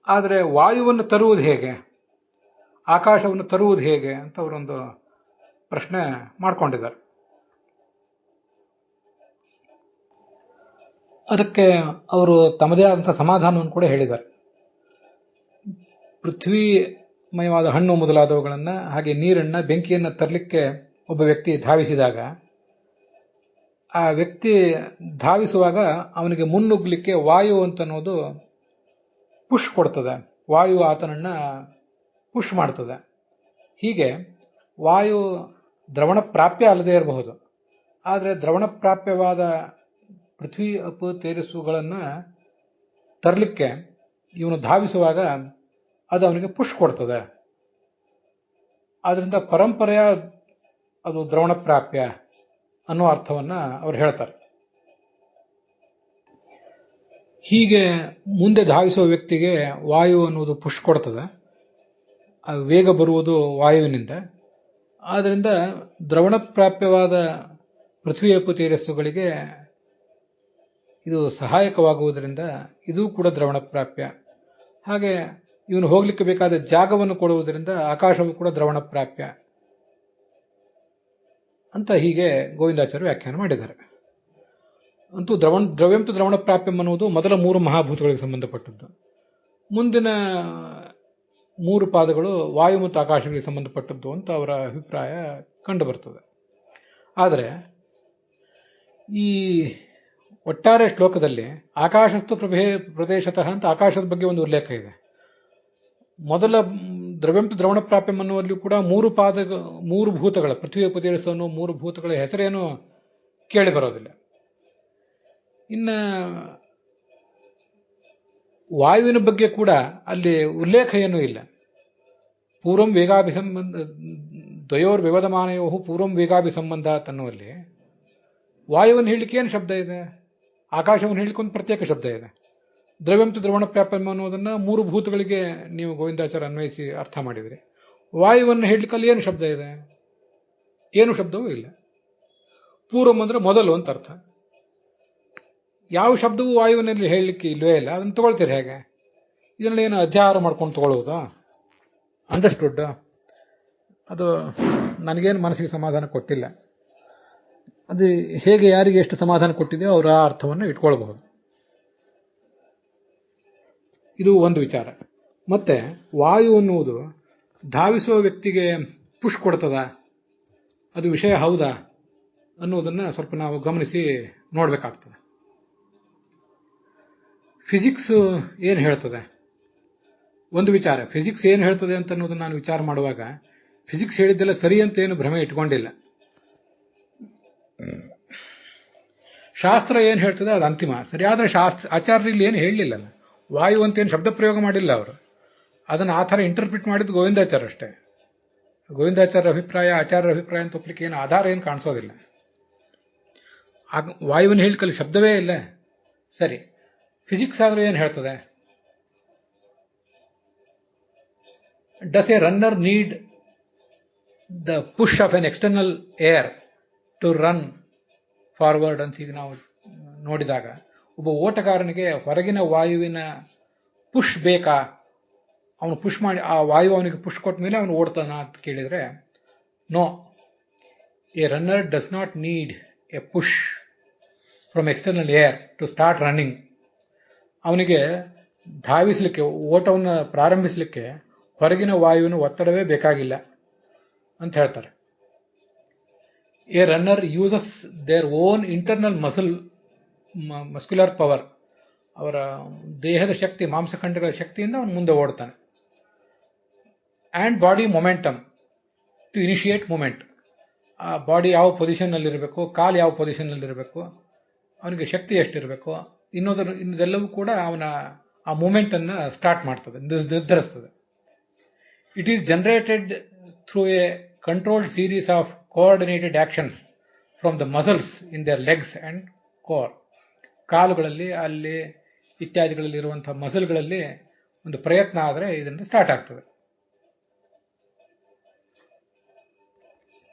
ಆದರೆ ವಾಯುವನ್ನು ತರುವುದು ಹೇಗೆ, ಆಕಾಶವನ್ನು ತರುವುದು ಹೇಗೆ ಅಂತ ಅವರೊಂದು ಪ್ರಶ್ನೆ ಮಾಡಿಕೊಂಡಿದ್ದಾರೆ. ಅದಕ್ಕೆ ಅವರು ತಮ್ಮದೇ ಆದಂತಹ ಸಮಾಧಾನವನ್ನು ಕೂಡ ಹೇಳಿದ್ದಾರೆ. ಪೃಥ್ವಿಮಯವಾದ ಹಣ್ಣು ಮೊದಲಾದವುಗಳನ್ನು, ಹಾಗೆ ನೀರನ್ನು, ಬೆಂಕಿಯನ್ನು ತರಲಿಕ್ಕೆ ಒಬ್ಬ ವ್ಯಕ್ತಿ ಧಾವಿಸಿದಾಗ, ಆ ವ್ಯಕ್ತಿ ಧಾವಿಸುವಾಗ ಅವನಿಗೆ ಮುನ್ನುಗ್ಗಲಿಕ್ಕೆ ವಾಯು ಅಂತನ್ನೋದು ಪುಷ್ ಕೊಡ್ತದೆ, ವಾಯು ಆತನನ್ನು ಪುಷ್ ಮಾಡ್ತದೆ. ಹೀಗೆ ವಾಯು ದ್ರವಣ ಪ್ರಾಪ್ಯ ಅಲ್ಲದೇ ಇರಬಹುದು, ಆದರೆ ದ್ರವಣ ಪ್ರಾಪ್ಯವಾದ ಪೃಥ್ವಿ ಅಪ್ ತೇಜಸ್ಸುಗಳನ್ನು ತರಲಿಕ್ಕೆ ಇವನು ಧಾವಿಸುವಾಗ ಅದು ಅವನಿಗೆ ಪುಷ್ ಕೊಡ್ತದೆ. ಆದ್ದರಿಂದ ಪರಂಪರೆಯ ಅದು ದ್ರವಣ ಪ್ರಾಪ್ಯ ಅನ್ನೋ ಅರ್ಥವನ್ನ ಅವ್ರು ಹೇಳ್ತಾರೆ. ಹೀಗೆ ಮುಂದೆ ಧಾವಿಸುವ ವ್ಯಕ್ತಿಗೆ ವಾಯು ಅನ್ನುವುದು ಪುಷ್ ಕೊಡ್ತದೆ, ವೇಗ ಬರುವುದು ವಾಯುವಿನಿಂದ. ಆದ್ದರಿಂದ ದ್ರವಣ ಪ್ರಾಪ್ಯವಾದ ಪೃಥ್ವಿ ಅಪ್ ತೇಜಸ್ಸುಗಳಿಗೆ ಇದು ಸಹಾಯಕವಾಗುವುದರಿಂದ ಇದು ಕೂಡ ದ್ರವಣ ಪ್ರಾಪ್ಯ. ಹಾಗೆ ಇವನು ಹೋಗ್ಲಿಕ್ಕೆ ಬೇಕಾದ ಜಾಗವನ್ನು ಕೊಡುವುದರಿಂದ ಆಕಾಶವು ಕೂಡ ದ್ರವಣ ಪ್ರಾಪ್ಯ ಅಂತ ಹೀಗೆ ಗೋವಿಂದಾಚಾರ್ಯ ವ್ಯಾಖ್ಯಾನ ಮಾಡಿದ್ದಾರೆ. ಅಂತೂ ದ್ರವ್ಯಂತು ದ್ರವಣ ಪ್ರಾಪ್ಯಂ ಅನ್ನುವುದು ಮೊದಲ 3 ಮಹಾಭೂತಗಳಿಗೆ ಸಂಬಂಧಪಟ್ಟದ್ದು. ಮುಂದಿನ 3 ಪಾದಗಳು ವಾಯು ಮತ್ತು ಆಕಾಶಗಳಿಗೆ ಸಂಬಂಧಪಟ್ಟದ್ದು ಅಂತ ಅವರ ಅಭಿಪ್ರಾಯ ಕಂಡುಬರ್ತದೆ. ಆದರೆ ಈ ಒಟ್ಟಾರೆ ಶ್ಲೋಕದಲ್ಲಿ ಆಕಾಶಸ್ತು ಪ್ರದೇಶತಃ ಅಂತ ಆಕಾಶದ ಬಗ್ಗೆ ಒಂದು ಉಲ್ಲೇಖ ಇದೆ. ಮೊದಲ ದ್ರವ್ಯಂತು ದ್ರವಣ ಪ್ರಾಪ್ಯಂ ಅನ್ನುವಲ್ಲಿಯೂ ಕೂಡ 3 ಭೂತಗಳ, ಪೃಥ್ವಿ ಅಪ್ ತೇಜಸ್ಸು ಅನ್ನೋ 3 ಭೂತಗಳ ಹೆಸರೇನು ಕೇಳಿ ಬರೋದಿಲ್ಲ. ಇನ್ನು ವಾಯುವಿನ ಬಗ್ಗೆ ಕೂಡ ಅಲ್ಲಿ ಉಲ್ಲೇಖ ಏನೂ ಇಲ್ಲ. ಪೂರ್ವಂ ವೇಗಾಭಿಸಂಬಂಧ ದ್ವಯೋರ್ ವಿವದಮಾನಯೋ ಪೂರ್ವಂ ವೇಗಾಭಿಸಂಬಂಧ ಅನ್ನುವಲ್ಲಿ ವಾಯುವನ್ನು ಹೇಳಲಿಕ್ಕೆ ಏನು ಶಬ್ದ ಇದೆ, ಆಕಾಶವನ್ನು ಹೇಳಲಿಕ್ಕೆ ಒಂದು ಪ್ರತ್ಯೇಕ ಶಬ್ದ ಇದೆ. ದ್ರವ್ಯಂತು ದ್ರವಣ ಪ್ರಾಪ್ಯಂ ಅನ್ನೋದನ್ನು 3 ಭೂತಗಳಿಗೆ ನೀವು ಗೋವಿಂದಾಚಾರ್ಯ ಅನ್ವಯಿಸಿ ಅರ್ಥ ಮಾಡಿದ್ರಿ. ವಾಯುವನ್ನು ಹೇಳಲಿಕ್ಕೆ ಅಲ್ಲಿ ಏನು ಶಬ್ದ ಇದೆ, ಏನು ಶಬ್ದವೂ ಇಲ್ಲ. ಪೂರ್ವಂ ಅಂದ್ರೆ ಮೊದಲು ಅಂತ ಅರ್ಥ. ಯಾವ ಶಬ್ದವೂ ವಾಯುವಿನಲ್ಲಿ ಹೇಳಲಿಕ್ಕೆ ಇಲ್ವೇ ಇಲ್ಲ. ಅದನ್ನು ತಗೊಳ್ತೀರಿ ಹೇಗೆ? ಇದನ್ನೆಲ್ಲ ಏನು ಅಧ್ಯಾಹಾರ ಮಾಡ್ಕೊಂಡು ತಗೊಳ್ಳುವುದಾ? ಅಂಡರ್ಸ್ಟುಡ್? ಅದು ನನಗೇನು ಮನಸ್ಸಿಗೆ ಸಮಾಧಾನ ಕೊಟ್ಟಿಲ್ಲ. ಅದು ಹೇಗೆ ಯಾರಿಗೆ ಎಷ್ಟು ಸಮಾಧಾನ ಕೊಟ್ಟಿದೆಯೋ ಅವರ ಆ ಅರ್ಥವನ್ನು ಇಟ್ಕೊಳ್ಬಹುದು. ಇದು ಒಂದು ವಿಚಾರ. ಮತ್ತೆ ವಾಯು ಅನ್ನುವುದು ಧಾವಿಸುವ ವ್ಯಕ್ತಿಗೆ ಪುಷ್ ಕೊಡ್ತದ, ಅದು ವಿಷಯ ಹೌದಾ ಅನ್ನೋದನ್ನ ಸ್ವಲ್ಪ ನಾವು ಗಮನಿಸಿ ನೋಡಬೇಕಾಗ್ತದೆ. ಫಿಸಿಕ್ಸ್ ಏನು ಹೇಳ್ತದೆ ಒಂದು ವಿಚಾರ. ಫಿಸಿಕ್ಸ್ ಏನು ಹೇಳ್ತದೆ ಅಂತ ಅನ್ನೋದನ್ನ ನಾನು ವಿಚಾರ ಮಾಡುವಾಗ ಫಿಸಿಕ್ಸ್ ಹೇಳಿದ್ದೆಲ್ಲ ಸರಿ ಅಂತ ಏನು ಭ್ರಮೆ ಇಟ್ಕೊಂಡಿಲ್ಲ. ಶಾಸ್ತ್ರ ಏನು ಹೇಳ್ತದೆ ಅದು ಅಂತಿಮ. ಸರಿಯಾದ ಆಚಾರ್ಯ ಇಲ್ಲಿ ಏನು ಹೇಳಲಿಲ್ಲ, ವಾಯು ಅಂತ ಏನು ಶಬ್ದ ಪ್ರಯೋಗ ಮಾಡಿಲ್ಲ ಅವರು. ಅದನ್ನು ಆ ಥರ ಇಂಟರ್ಪ್ರಿಟ್ ಮಾಡಿದ್ದು ಗೋವಿಂದಾಚಾರ್ಯ ಅಷ್ಟೇ. ಗೋವಿಂದಾಚಾರ್ಯ ಅಭಿಪ್ರಾಯ ಆಚಾರ್ಯರ ಅಭಿಪ್ರಾಯ ಅಂತ ಒಪ್ಲಿಕ್ಕೆ ಏನು ಆಧಾರ ಏನು ಕಾಣಿಸೋದಿಲ್ಲ. ವಾಯುವಿನ ಹೇಳಿಕಲ್ಲಿ ಶಬ್ದವೇ ಇಲ್ಲ. ಸರಿ, ಫಿಸಿಕ್ಸ್ ಆದರೂ ಏನು ಹೇಳ್ತದೆ? Does a runner need the push of an external air to run forward ಅಂತ ಈಗ ನಾವು ನೋಡಿದಾಗ, ಒಬ್ಬ ಓಟಗಾರನಿಗೆ ಹೊರಗಿನ ವಾಯುವಿನ ಪುಷ್ ಬೇಕಾ? ಅವನು ಪುಷ್ ಮಾಡಿ ಆ ವಾಯು ಅವನಿಗೆ ಪುಷ್ ಕೊಟ್ಟ ಮೇಲೆ ಅವನು ಓಡ್ತಾನ ಅಂತ ಕೇಳಿದರೆ no, a runner does not need a push from external air to start running. ಅವನಿಗೆ ಧಾವಿಸಲಿಕ್ಕೆ, ಓಟವನ್ನು ಪ್ರಾರಂಭಿಸಲಿಕ್ಕೆ ಹೊರಗಿನ ವಾಯುವಿನ ಒತ್ತಡವೇ ಬೇಕಾಗಿಲ್ಲ ಅಂತ ಹೇಳ್ತಾರೆ. A runner uses their own internal muscular power. ಅವರ ದೇಹದ ಶಕ್ತಿ, ಮಾಂಸಖಂಡಗಳ ಶಕ್ತಿಯಿಂದ ಅವನು ಮುಂದೆ ಓಡ್ತಾನೆ. And body momentum to initiate movement. ಆ ಬಾಡಿ ಯಾವ ಪೊಸಿಷನ್ನಲ್ಲಿರಬೇಕು, ಕಾಲು ಯಾವ ಪೊಸಿಷನ್ನಲ್ಲಿರಬೇಕು, ಅವನಿಗೆ ಶಕ್ತಿ ಎಷ್ಟಿರಬೇಕು, ಇನ್ನದೆಲ್ಲವೂ ಕೂಡ ಅವನ ಆ ಮೂಮೆಂಟನ್ನು ಸ್ಟಾರ್ಟ್ ಮಾಡ್ತದೆ, ನಿರ್ಧರಿಸ್ತದೆ. It is generated through a controlled series of coordinated actions from the muscles in their legs and core. ಕಾಲುಗಳಲ್ಲಿ, ಅಲ್ಲಿ ಇತ್ಯಾದಿಗಳಲ್ಲಿ ಇರುವಂತಹ ಮಸಲ್ಗಳಲ್ಲಿ ಒಂದು ಪ್ರಯತ್ನ ಆದರೆ ಇದರಿಂದ ಸ್ಟಾರ್ಟ್ ಆಗ್ತದೆ.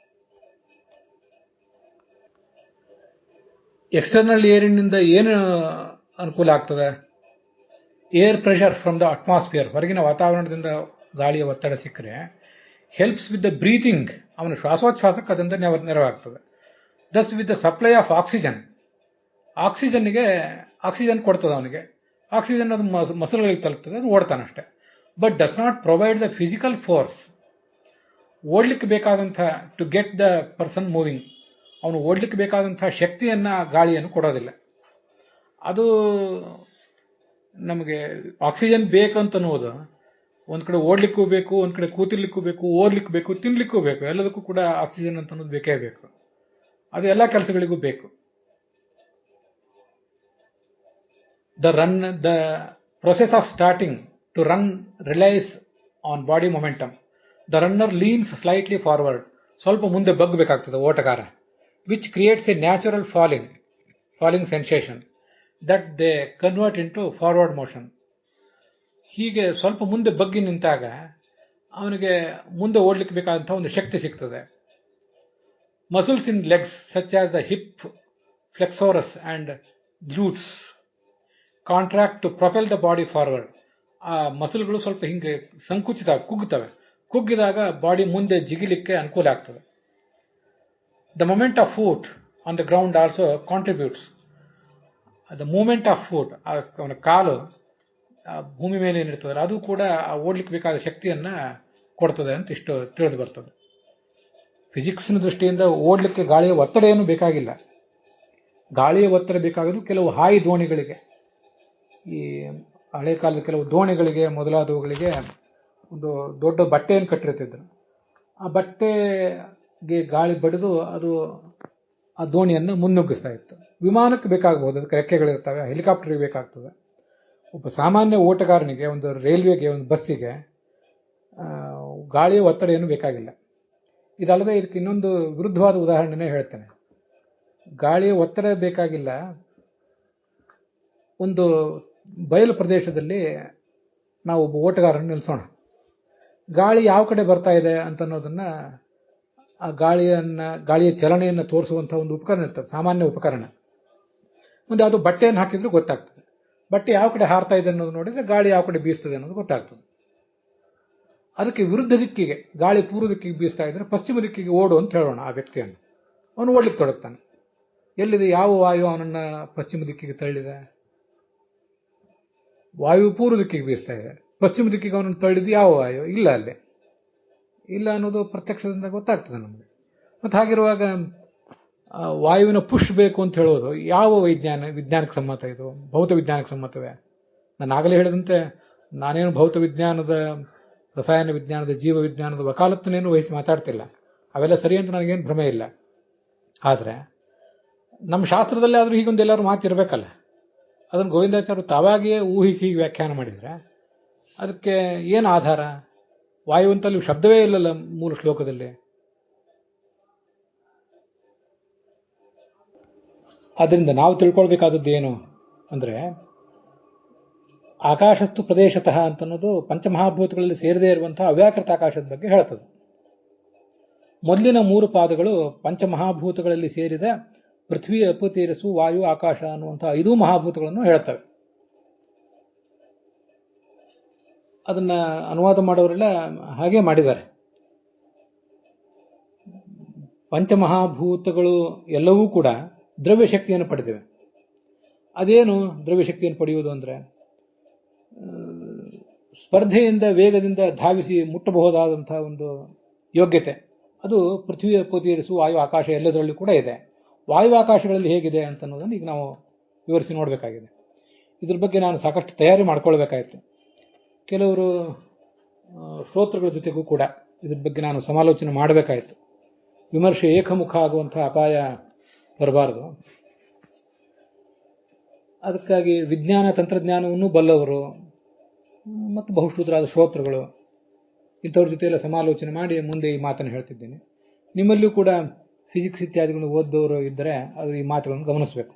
ಎಕ್ಸ್ಟರ್ನಲ್ ಏರಿನಿಂದ ಏನು ಅನುಕೂಲ ಆಗ್ತದೆ? Air pressure from the atmosphere, ಹೊರಗಿನ ವಾತಾವರಣದಿಂದ ಗಾಳಿಯ ಒತ್ತಡ ಸಿಕ್ಕರೆ ಹೆಲ್ಪ್ಸ್ ವಿತ್ ದ ಬ್ರೀತಿಂಗ್, ಅವನ ಶ್ವಾಸೋಚ್ಛ್ವಾಸಕ್ಕೆ ಅದರಿಂದ ನೆರವಾಗ್ತದೆ. Thus with the supply of oxygen, oxygen ಕೊಡ್ತದೆ ಅವನಿಗೆ. ಆಕ್ಸಿಜನ್ ಅದು ಮಸಲ್ಗಳಿಗೆ ತಲುಪ್ತದೆ, ಅದು ಓಡ್ತಾನಷ್ಟೆ. But does not provide the physical force. ಓಡ್ಲಿಕ್ಕೆ ಬೇಕಾದಂತಹ, to get the person moving, ಅವನು ಓಡ್ಲಿಕ್ಕೆ ಬೇಕಾದಂತಹ ಶಕ್ತಿಯನ್ನ ಗಾಳಿಯನ್ನು ಕೊಡೋದಿಲ್ಲ. ಅದು ನಮಗೆ ಆಕ್ಸಿಜನ್ ಬೇಕಂತ ಅನ್ನೋದು, ಒಂದ್ ಕಡೆ ಓಡ್ಲಿಕ್ಕೂ ಬೇಕು, ಒಂದ್ ಕಡೆ ಕೂತಿರ್ಲಿಕ್ಕೂ ಬೇಕು, ಓದ್ಲಿಕ್ಕೂ ಬೇಕು, ತಿನ್ಲಿಕ್ಕೂ ಬೇಕು, ಎಲ್ಲದಕ್ಕೂ ಕೂಡ ಆಕ್ಸಿಜನ್ ಅಂತ ಅನ್ನೋದು ಬೇಕೇ ಬೇಕು. ಅದು ಎಲ್ಲ ಕೆಲಸಗಳಿಗೂ ಬೇಕು. The process of starting to run relies on body momentum. The runner leans slightly forward, ಸ್ವಲ್ಪ ಮುಂದೆ ಬಗ್ಗಬೇಕಾಗ್ತದೆ ಓಟಗಾರ, which creates a natural falling sensation that they convert into forward motion. ಹೀಗೆ ಸ್ವಲ್ಪ ಮುಂದೆ ಬಗ್ಗಿ ನಿಂತಾಗ ಅವನಿಗೆ ಮುಂದೆ ಓಡ್ಲಿಕ್ಕೆ ಬೇಕಾದಂತಹ ಒಂದು ಶಕ್ತಿ ಸಿಗ್ತದೆ. Muscles in legs such as the hip flexors and glutes contract to propel the body forward. ಆ ಮಸಲ್ಗಳು ಸ್ವಲ್ಪ ಹಿಂಗೆ ಕುಗ್ಗಿದಾಗ ಬಾಡಿ ಮುಂದೆ ಜಿಗಿಲಿಕ್ಕೆ ಅನುಕೂಲ ಆಗ್ತದೆ. The movement of foot on the ground also contributes. The movement of foot, ಅವನ ಕಾಲು ಭೂಮಿ ಮೇಲೆ ಏನಿರ್ತದಲ್ಲ ಅದು ಕೂಡ ಓಡ್ಲಿಕ್ಕೆ ಬೇಕಾದ ಶಕ್ತಿಯನ್ನ ಕೊಡ್ತದೆ ಅಂತ ಇಷ್ಟು ತಿಳಿದು ಬರ್ತದೆ. ಫಿಸಿಕ್ಸ್ನ ದೃಷ್ಟಿಯಿಂದ ಓಡ್ಲಿಕ್ಕೆ ಗಾಳಿಯ ಒತ್ತಡ ಏನು ಬೇಕಾಗಿಲ್ಲ. ಗಾಳಿಯ ಒತ್ತಡ ಬೇಕಾಗೋದು ಕೆಲವು ಹಾಯಿ ದೋಣಿಗಳಿಗೆ, ಈ ಹಳೆ ಕಾಲದ ಕೆಲವು ದೋಣಿಗಳಿಗೆ ಮೊದಲಾದವುಗಳಿಗೆ ಒಂದು ದೊಡ್ಡ ಬಟ್ಟೆಯನ್ನು ಕಟ್ಟಿರ್ತಿದ್ರು. ಆ ಬಟ್ಟೆಗೆ ಗಾಳಿ ಬಡಿದು ಅದು ಆ ದೋಣಿಯನ್ನು ಮುನ್ನುಗ್ಗಿಸ್ತಾ ಇತ್ತು. ವಿಮಾನಕ್ಕೆ ಬೇಕಾಗಬಹುದು, ಅದಕ್ಕೆ ರೆಕ್ಕೆಗಳಿರ್ತವೆ, ಹೆಲಿಕಾಪ್ಟರ್ಗೆ ಬೇಕಾಗ್ತದೆ. ಒಬ್ಬ ಸಾಮಾನ್ಯ ಓಟಗಾರನಿಗೆ, ಒಂದು ರೈಲ್ವೆಗೆ, ಒಂದು ಬಸ್ಸಿಗೆ ಗಾಳಿಯ ಒತ್ತಡ ಏನು ಬೇಕಾಗಿಲ್ಲ. ಇದಲ್ಲದೆ ಇದಕ್ಕೆ ಇನ್ನೊಂದು ವಿರುದ್ಧವಾದ ಉದಾಹರಣೆನೇ ಹೇಳ್ತೇನೆ. ಗಾಳಿಯ ಒತ್ತಡ ಬೇಕಾಗಿಲ್ಲ. ಒಂದು ಬಯಲು ಪ್ರದೇಶದಲ್ಲಿ ನಾವು ಒಬ್ಬ ಓಟಗಾರನ ನಿಲ್ಲಿಸೋಣ. ಗಾಳಿ ಯಾವ ಕಡೆ ಬರ್ತಾ ಇದೆ ಅಂತ ಅನ್ನೋದನ್ನ, ಆ ಗಾಳಿಯ ಚಲನೆಯನ್ನು ತೋರಿಸುವಂತಹ ಒಂದು ಉಪಕರಣ ಇರ್ತದೆ, ಸಾಮಾನ್ಯ ಉಪಕರಣ. ಮುಂದೆ ಅದು ಬಟ್ಟೆಯನ್ನು ಹಾಕಿದ್ರು ಗೊತ್ತಾಗ್ತದೆ. ಬಟ್ಟೆ ಯಾವ ಕಡೆ ಹಾರ್ತಾ ಇದೆ ಅನ್ನೋದು ನೋಡಿದ್ರೆ ಗಾಳಿ ಯಾವ ಕಡೆ ಬೀಸ್ತದೆ ಅನ್ನೋದು ಗೊತ್ತಾಗ್ತದೆ. ಅದಕ್ಕೆ ವಿರುದ್ಧ ದಿಕ್ಕಿಗೆ, ಗಾಳಿ ಪೂರ್ವ ದಿಕ್ಕಿಗೆ ಬೀಸ್ತಾ ಇದ್ರೆ ಪಶ್ಚಿಮ ದಿಕ್ಕಿಗೆ ಓಡು ಅಂತ ಹೇಳೋಣ ಆ ವ್ಯಕ್ತಿಯನ್ನು. ಅವನು ಓಡ್ಲಿಕ್ಕೆ ತೊಡಗ್ತಾನೆ. ಎಲ್ಲಿದೆ, ಯಾವ ವಾಯು ಅವನನ್ನ ಪಶ್ಚಿಮ ದಿಕ್ಕಿಗೆ ತಳ್ಳಿದೆ? ವಾಯು ಪೂರ್ವ ದಿಕ್ಕಿಗೆ ಬೀಸ್ತಾ ಇದೆ. ಪಶ್ಚಿಮ ದಿಕ್ಕಿಗೆ ಅವನನ್ನು ತಳ್ಳಿದ್ದು ಯಾವ ವಾಯು? ಇಲ್ಲ, ಅಲ್ಲೇ ಇಲ್ಲ ಅನ್ನೋದು ಪ್ರತ್ಯಕ್ಷದಿಂದ ಗೊತ್ತಾಗ್ತದೆ ನಮಗೆ. ಮತ್ತು ಹಾಗಿರುವಾಗ ವಾಯುವಿನ ಪುಷ್ ಬೇಕು ಅಂತ ಹೇಳೋದು ಯಾವ ವಿಜ್ಞಾನಕ್ಕೆ ಸಮ್ಮತ? ಇದು ಭೌತ ವಿಜ್ಞಾನಕ್ಕೆ ಸಮ್ಮತವೇ? ನಾನು ಆಗಲೇ ಹೇಳಿದಂತೆ ನಾನೇನು ಭೌತ ವಿಜ್ಞಾನದ, ರಸಾಯನ ವಿಜ್ಞಾನದ, ಜೀವ ವಿಜ್ಞಾನದ ವಕಾಲತ್ತನೇನು ವಹಿಸಿ ಮಾತಾಡ್ತಿಲ್ಲ. ಅವೆಲ್ಲ ಸರಿ ಅಂತ ನನಗೇನು ಭ್ರಮೆ ಇಲ್ಲ. ಆದರೆ ನಮ್ಮ ಶಾಸ್ತ್ರದಲ್ಲೇ ಆದರೂ ಹೀಗೊಂದೆಲ್ಲರೂ ಮಾತಿರಬೇಕಲ್ಲ. ಅದನ್ನು ಗೋವಿಂದಾಚಾರ್ಯರು ತಾವಾಗಿಯೇ ಊಹಿಸಿ ಹೀಗೆ ವ್ಯಾಖ್ಯಾನ ಮಾಡಿದರೆ ಅದಕ್ಕೆ ಏನು ಆಧಾರ? ವಾಯುವಂತಲ್ಲಿ ಶಬ್ದವೇ ಇಲ್ಲಲ್ಲ ಮೂಲ ಶ್ಲೋಕದಲ್ಲಿ. ಆದ್ದರಿಂದ ನಾವು ತಿಳ್ಕೊಳ್ಬೇಕಾದದ್ದು ಏನು ಅಂದರೆ, ಆಕಾಶಸ್ತು ಪ್ರದೇಶತಃ ಅಂತನ್ನೋದು ಪಂಚಮಹಾಭೂತಗಳಲ್ಲಿ ಸೇರದೇ ಇರುವಂತಹ ಅವ್ಯಾಕೃತ ಆಕಾಶದ ಬಗ್ಗೆ ಹೇಳ್ತದೆ. ಮೊದಲಿನ 3 ಪಾದಗಳು ಪಂಚಮಹಾಭೂತಗಳಲ್ಲಿ ಸೇರಿದ ಪೃಥ್ವಿ, ಅಪು, ತೇಜಸ್ಸು, ವಾಯು, ಆಕಾಶ ಅನ್ನುವಂತಹ 5 ಮಹಾಭೂತಗಳನ್ನು ಹೇಳ್ತವೆ. ಅದನ್ನ ಅನುವಾದ ಮಾಡೋರೆಲ್ಲ ಹಾಗೆ ಮಾಡಿದ್ದಾರೆ. ಪಂಚಮಹಾಭೂತಗಳು ಎಲ್ಲವೂ ಕೂಡ ದ್ರವ್ಯ ಶಕ್ತಿಯನ್ನು ಪಡೆದಿವೆ. ಅದೇನು ದ್ರವ್ಯ ಶಕ್ತಿಯನ್ನು ಪಡೆಯುವುದು ಅಂದರೆ, ಸ್ಪರ್ಧೆಯಿಂದ ವೇಗದಿಂದ ಧಾವಿಸಿ ಮುಟ್ಟಬಹುದಾದಂತಹ ಒಂದು ಯೋಗ್ಯತೆ, ಅದು ಪೃಥ್ವಿ, ಅಪು, ತೇಜಸ್ಸು, ವಾಯು, ಆಕಾಶ ಎಲ್ಲದರಲ್ಲೂ ಕೂಡ ಇದೆ. ವಾಯು ಆಕಾಶಗಳಲ್ಲಿ ಹೇಗಿದೆ ಅಂತ ಅನ್ನೋದನ್ನು ಈಗ ನಾವು ವಿವರಿಸಿ ನೋಡಬೇಕಾಗಿದೆ. ಇದ್ರ ಬಗ್ಗೆ ನಾನು ಸಾಕಷ್ಟು ತಯಾರಿ ಮಾಡ್ಕೊಳ್ಬೇಕಾಯಿತು. ಕೆಲವರು ಶ್ರೋತೃಗಳ ಜೊತೆಗೂ ಕೂಡ ಇದ್ರ ಬಗ್ಗೆ ನಾನು ಸಮಾಲೋಚನೆ ಮಾಡಬೇಕಾಯಿತು. ವಿಮರ್ಶೆ ಏಕಮುಖ ಆಗುವಂತಹ ಅಪಾಯ ಬರಬಾರದು. ಅದಕ್ಕಾಗಿ ವಿಜ್ಞಾನ ತಂತ್ರಜ್ಞಾನವನ್ನು ಬಲ್ಲವರು ಮತ್ತು ಬಹುಶ್ರುತರಾದ ಶ್ರೋತೃಗಳು ಇಂಥವ್ರ ಜೊತೆಯೆಲ್ಲ ಸಮಾಲೋಚನೆ ಮಾಡಿ ಮುಂದೆ ಈ ಮಾತನ್ನು ಹೇಳ್ತಿದ್ದೇನೆ. ನಿಮ್ಮಲ್ಲಿಯೂ ಕೂಡ ಫಿಸಿಕ್ಸ್ ಇತ್ಯಾದಿಗಳನ್ನು ಓದ್ದವರು ಇದ್ದರೆ ಅದು ಈ ಮಾತುಗಳನ್ನು ಗಮನಿಸಬೇಕು.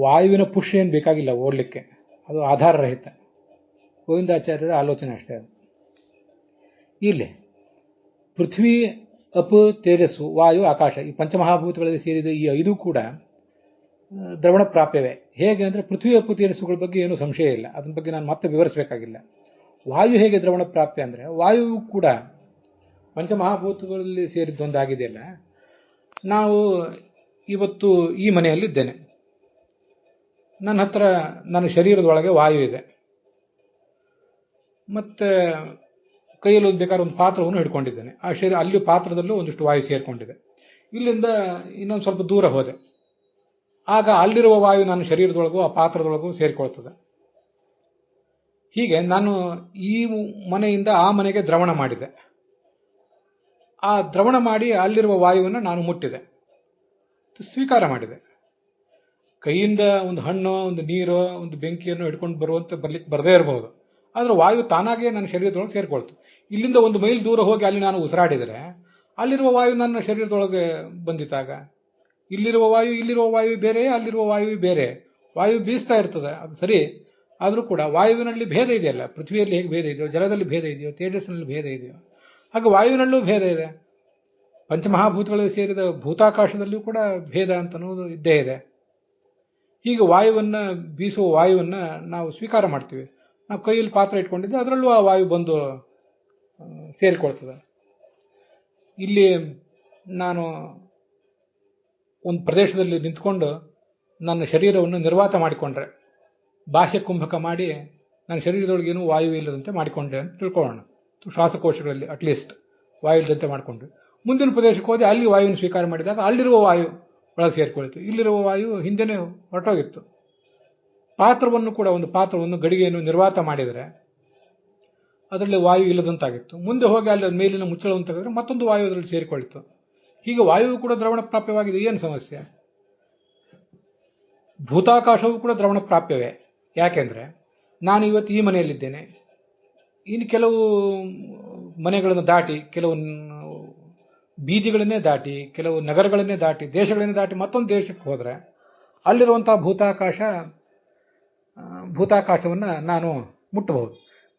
ವಾಯುವಿನ ಪುಷ್ ಏನು ಬೇಕಾಗಿಲ್ಲ ಓಡಲಿಕ್ಕೆ, ಅದು ಆಧಾರ ರಹಿತ, ಗೋವಿಂದಾಚಾರ್ಯರ ಆಲೋಚನೆ ಅಷ್ಟೇ. ಅದು ಇಲ್ಲಿ ಪೃಥ್ವಿ, ಅಪು, ತೇಜಸ್ಸು, ವಾಯು, ಆಕಾಶ ಈ ಪಂಚಮಹಾಭೂತಗಳಲ್ಲಿ ಸೇರಿದ ಈ 5 ಕೂಡ ದ್ರವಣ ಪ್ರಾಪ್ಯವೇ. ಹೇಗೆ ಅಂದರೆ ಪೃಥ್ವಿ ಅಪ್ಪು ತೇಜಸ್ಸುಗಳ ಬಗ್ಗೆ ಏನೂ ಸಂಶಯ ಇಲ್ಲ, ಅದರ ಬಗ್ಗೆ ನಾನು ಮತ್ತೆ ವಿವರಿಸಬೇಕಾಗಿಲ್ಲ. ವಾಯು ಹೇಗೆ ದ್ರವಣ ಪ್ರಾಪ್ಯ ಅಂದರೆ, ವಾಯುವು ಕೂಡ ಪಂಚಮಹಾಭೂತಗಳಲ್ಲಿ ಸೇರಿದ್ದೊಂದಾಗಿದೆಯಲ್ಲ. ನಾವು ಇವತ್ತು ಈ ಮನೆಯಲ್ಲಿದ್ದೇನೆ, ನನ್ನ ಹತ್ರ ನನ್ನ ಶರೀರದೊಳಗೆ ವಾಯು ಇದೆ, ಮತ್ತು ಕೈಯಲ್ಲಿ ಬೇಕಾದ್ರೆ ಒಂದು ಪಾತ್ರವನ್ನು ಹಿಡ್ಕೊಂಡಿದ್ದೇನೆ. ಆ ಅಲ್ಲಿ ಪಾತ್ರದಲ್ಲೂ ಒಂದಿಷ್ಟು ವಾಯು ಸೇರಿಕೊಂಡಿದೆ. ಇಲ್ಲಿಂದ ಇನ್ನೊಂದು ಸ್ವಲ್ಪ ದೂರ ಹೋದೆ, ಆಗ ಅಲ್ಲಿರುವ ವಾಯು ನನ್ನ ಶರೀರದೊಳಗೂ ಆ ಪಾತ್ರದೊಳಗೂ ಸೇರಿಕೊಳ್ತದೆ. ಹೀಗೆ ನಾನು ಈ ಮನೆಯಿಂದ ಆ ಮನೆಗೆ ದ್ರವಣ ಮಾಡಿದೆ. ಆ ದ್ರವಣ ಮಾಡಿ ಅಲ್ಲಿರುವ ವಾಯುವನ್ನು ನಾನು ಮುಟ್ಟಿದೆ, ಸ್ವೀಕಾರ ಮಾಡಿದೆ. ಕೈಯಿಂದ ಒಂದು ಹಣ್ಣು, ಒಂದು ನೀರು, ಒಂದು ಬೆಂಕಿಯನ್ನು ಹಿಡ್ಕೊಂಡು ಬರ್ಲಿಕ್ಕೆ ಬರದೇ ಇರಬಹುದು, ಆದರೆ ವಾಯು ತಾನಾಗೇ ನನ್ನ ಶರೀರದೊಳಗೆ ಸೇರಿಕೊಳ್ತು. ಇಲ್ಲಿಂದ ಒಂದು ಮೈಲ್ ದೂರ ಹೋಗಿ ಅಲ್ಲಿ ನಾನು ಉಸಿರಾಡಿದರೆ ಅಲ್ಲಿರುವ ವಾಯು ನನ್ನ ಶರೀರದೊಳಗೆ ಬಂದಿತ್ತಾಗ ಇಲ್ಲಿರುವ ವಾಯು ಬೇರೆ, ಅಲ್ಲಿರುವ ವಾಯು ಬೇರೆ. ವಾಯು ಬೀಸ್ತಾ ಇರ್ತದೆ, ಅದು ಸರಿ. ಆದರೂ ಕೂಡ ವಾಯುವಿನಲ್ಲಿ ಭೇದ ಇದೆಯಲ್ಲ, ಪೃಥ್ವಿಯಲ್ಲಿ ಹೇಗೆ ಭೇದ ಇದೆಯೋ, ಜಲದಲ್ಲಿ ಭೇದ ಇದೆಯೋ, ತೇಜಸ್ಸಿನಲ್ಲಿ ಭೇದ ಇದೆಯೋ, ಹಾಗೆ ವಾಯುವಿನಲ್ಲೂ ಭೇದ ಇದೆ. ಪಂಚಮಹಾಭೂತಗಳಲ್ಲಿ ಸೇರಿದ ಭೂತಾಕಾಶದಲ್ಲಿಯೂ ಕೂಡ ಭೇದ ಅಂತನ್ನುವುದು ಇದ್ದೇ ಇದೆ. ಹೀಗೆ ವಾಯುವನ್ನು, ಬೀಸುವ ವಾಯುವನ್ನು ನಾವು ಸ್ವೀಕಾರ ಮಾಡ್ತೀವಿ. ನಾವು ಕೈಯಲ್ಲಿ ಪಾತ್ರ ಇಟ್ಕೊಂಡಿದ್ದೆ, ಅದರಲ್ಲೂ ಆ ವಾಯು ಬಂದು ಸೇರಿಕೊಳ್ತದೆ. ಇಲ್ಲಿ ನಾನು ಒಂದು ಪ್ರದೇಶದಲ್ಲಿ ನಿಂತ್ಕೊಂಡು ನನ್ನ ಶರೀರವನ್ನು ನಿರ್ವಾತ ಮಾಡಿಕೊಂಡ್ರೆ, ಬಾಹ್ಯ ಕುಂಭಕ ಮಾಡಿ ನನ್ನ ಶರೀರದೊಳಗೇನು ವಾಯು ಇಲ್ಲದಂತೆ ಮಾಡಿಕೊಂಡೆ ಅಂತ ತಿಳ್ಕೊಳ್ಳೋಣ. ಶ್ವಾಸಕೋಶಗಳಲ್ಲಿ ಅಟ್ಲೀಸ್ಟ್ ವಾಯು ಇಲ್ಲದಂತೆ ಮಾಡಿಕೊಂಡ್ರೆ, ಮುಂದಿನ ಪ್ರದೇಶಕ್ಕೆ ಹೋದೆ, ಅಲ್ಲಿ ವಾಯುವನ್ನು ಸ್ವೀಕಾರ ಮಾಡಿದಾಗ ಅಲ್ಲಿರುವ ವಾಯು ಒಳಗೆ ಸೇರಿಕೊಳ್ತು, ಇಲ್ಲಿರುವ ವಾಯು ಹಿಂದೆನೇ ಹೊರಟೋಗಿತ್ತು. ಪಾತ್ರವನ್ನು ಕೂಡ, ಒಂದು ಪಾತ್ರವನ್ನು, ಗಡಿಗೆಯನ್ನು ನಿರ್ವಾತ ಮಾಡಿದರೆ ಅದರಲ್ಲಿ ವಾಯು ಇಲ್ಲದಂತಾಗಿತ್ತು. ಮುಂದೆ ಹೋಗಿ ಅಲ್ಲಿ ಮೇಲಿನ ಮುಚ್ಚಳವನ್ನು ತೆಗೆದ್ರೆ ಮತ್ತೊಂದು ವಾಯು ಅದರಲ್ಲಿ ಸೇರಿಕೊಳ್ತು. ಹೀಗೆ ವಾಯುವು ಕೂಡ ದ್ರವಣ ಪ್ರಾಪ್ಯವಾಗಿದೆ. ಏನು ಸಮಸ್ಯೆ? ಭೂತಾಕಾಶವೂ ಕೂಡ ದ್ರವಣ ಪ್ರಾಪ್ಯವೇ. ಯಾಕೆಂದರೆ ನಾನು ಇವತ್ತು ಈ ಮನೆಯಲ್ಲಿದ್ದೇನೆ, ಇನ್ನು ಕೆಲವು ಮನೆಗಳನ್ನು ದಾಟಿ, ಕೆಲವು ಬೀದಿಗಳನ್ನೇ ದಾಟಿ, ಕೆಲವು ನಗರಗಳನ್ನೇ ದಾಟಿ, ದೇಶಗಳನ್ನೇ ದಾಟಿ ಮತ್ತೊಂದು ದೇಶಕ್ಕೆ ಹೋದರೆ ಅಲ್ಲಿರುವಂತಹ ಭೂತಾಕಾಶವನ್ನು ನಾನು ಮುಟ್ಟಬಹುದು.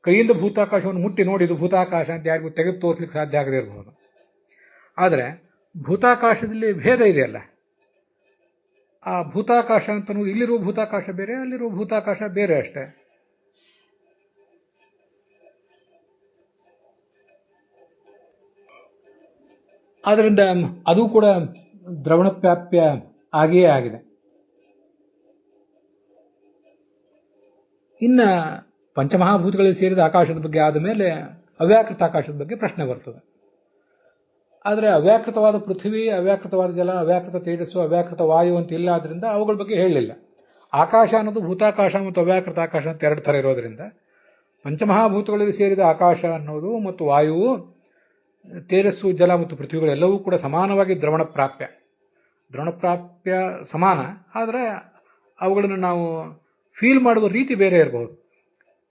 ಕೈಯಿಂದ ಭೂತಾಕಾಶವನ್ನು ಮುಟ್ಟಿ ನೋಡಿ ಇದು ಭೂತಾಕಾಶ ಅಂತ ಯಾರಿಗೂ ತೆಗೆದು ತೋರಿಸ್ಲಿಕ್ಕೆ ಸಾಧ್ಯ ಆಗದೇ ಇರಬಹುದು. ಆದರೆ ಭೂತಾಕಾಶದಲ್ಲಿ ಭೇದ ಇದೆಯಲ್ಲ, ಆ ಭೂತಾಕಾಶ ಅಂತನೂ, ಇಲ್ಲಿರುವ ಭೂತಾಕಾಶ ಬೇರೆ, ಅಲ್ಲಿರುವ ಭೂತಾಕಾಶ ಬೇರೆ ಅಷ್ಟೇ. ಆದ್ದರಿಂದ ಅದು ಕೂಡ ದ್ರವಣ ಪ್ರಾಪ್ಯ ಆಗಿಯೇ ಆಗಿದೆ. ಇನ್ನ ಪಂಚಮಹಾಭೂತಗಳಲ್ಲಿ ಸೇರಿದ ಆಕಾಶದ ಬಗ್ಗೆ ಆದ ಮೇಲೆ ಅವ್ಯಾಕೃತ ಆಕಾಶದ ಬಗ್ಗೆ ಪ್ರಶ್ನೆ ಬರ್ತದೆ. ಆದರೆ ಅವ್ಯಾಕೃತವಾದ ಪೃಥ್ವಿ, ಅವ್ಯಾಕೃತವಾದ ಜಲ, ಅವ್ಯಾಕೃತ ತೇಜಸ್ಸು, ಅವ್ಯಾಕೃತ ವಾಯು ಅಂತ ಇಲ್ಲ, ಆದ್ರಿಂದ ಅವುಗಳ ಬಗ್ಗೆ ಹೇಳಲಿಲ್ಲ. ಆಕಾಶ ಅನ್ನೋದು ಭೂತಾಕಾಶ ಮತ್ತು ಅವ್ಯಾಕೃತ ಆಕಾಶ ಅಂತ ಎರಡು ಥರ ಇರೋದ್ರಿಂದ ಪಂಚಮಹಾಭೂತಗಳಲ್ಲಿ ಸೇರಿದ ಆಕಾಶ ಅನ್ನೋದು ಮತ್ತು ವಾಯುವು, ತೇಜಸ್ಸು, ಜಲ ಮತ್ತು ಪೃಥ್ವಿಗಳೆಲ್ಲವೂ ಕೂಡ ಸಮಾನವಾಗಿ ದ್ರವಣ ಪ್ರಾಪ್ಯ ಸಮಾನ. ಆದರೆ ಅವುಗಳನ್ನು ನಾವು ಫೀಲ್ ಮಾಡುವ ರೀತಿ ಬೇರೆ ಇರಬಹುದು.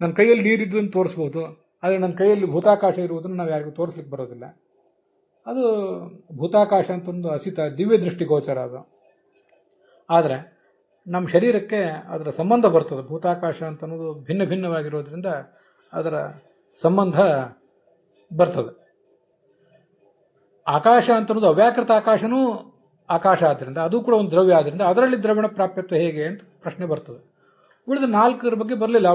ನನ್ನ ಕೈಯಲ್ಲಿ ನೀರಿದ್ದನ್ನು ತೋರಿಸ್ಬೋದು, ಆದರೆ ನನ್ನ ಕೈಯಲ್ಲಿ ಭೂತಾಕಾಶ ಇರುವುದನ್ನು ನಾವು ಯಾರಿಗೂ ತೋರಿಸ್ಲಿಕ್ಕೆ ಬರೋದಿಲ್ಲ. ಅದು ಭೂತಾಕಾಶ ಅಂತ ಒಂದು ಅಸಿತ ದಿವ್ಯ ದೃಷ್ಟಿಗೋಚರ ಅದು. ಆದರೆ ನಮ್ಮ ಶರೀರಕ್ಕೆ ಅದರ ಸಂಬಂಧ ಬರ್ತದೆ. ಭೂತಾಕಾಶ ಅಂತ ಅನ್ನೋದು ಭಿನ್ನ ಭಿನ್ನವಾಗಿರೋದ್ರಿಂದ ಅದರ ಸಂಬಂಧ ಬರ್ತದೆ. ಆಕಾಶ ಅಂತ ಅನ್ನೋದು ಅವ್ಯಾಕೃತ ಆಕಾಶನೂ ಆಕಾಶ ಆದ್ದರಿಂದ ಅದು ಕೂಡ ಒಂದು ದ್ರವ್ಯ ಆದ್ದರಿಂದ ಅದರಲ್ಲಿ ದ್ರವಣ ಪ್ರಾಪ್ಯತ್ವ ಹೇಗೆ ಅಂತ ಪ್ರಶ್ನೆ ಬರ್ತದೆ. ಉಳಿದ ನಾಲ್ಕರ ಬಗ್ಗೆ ಬರಲಿಲ್ಲ.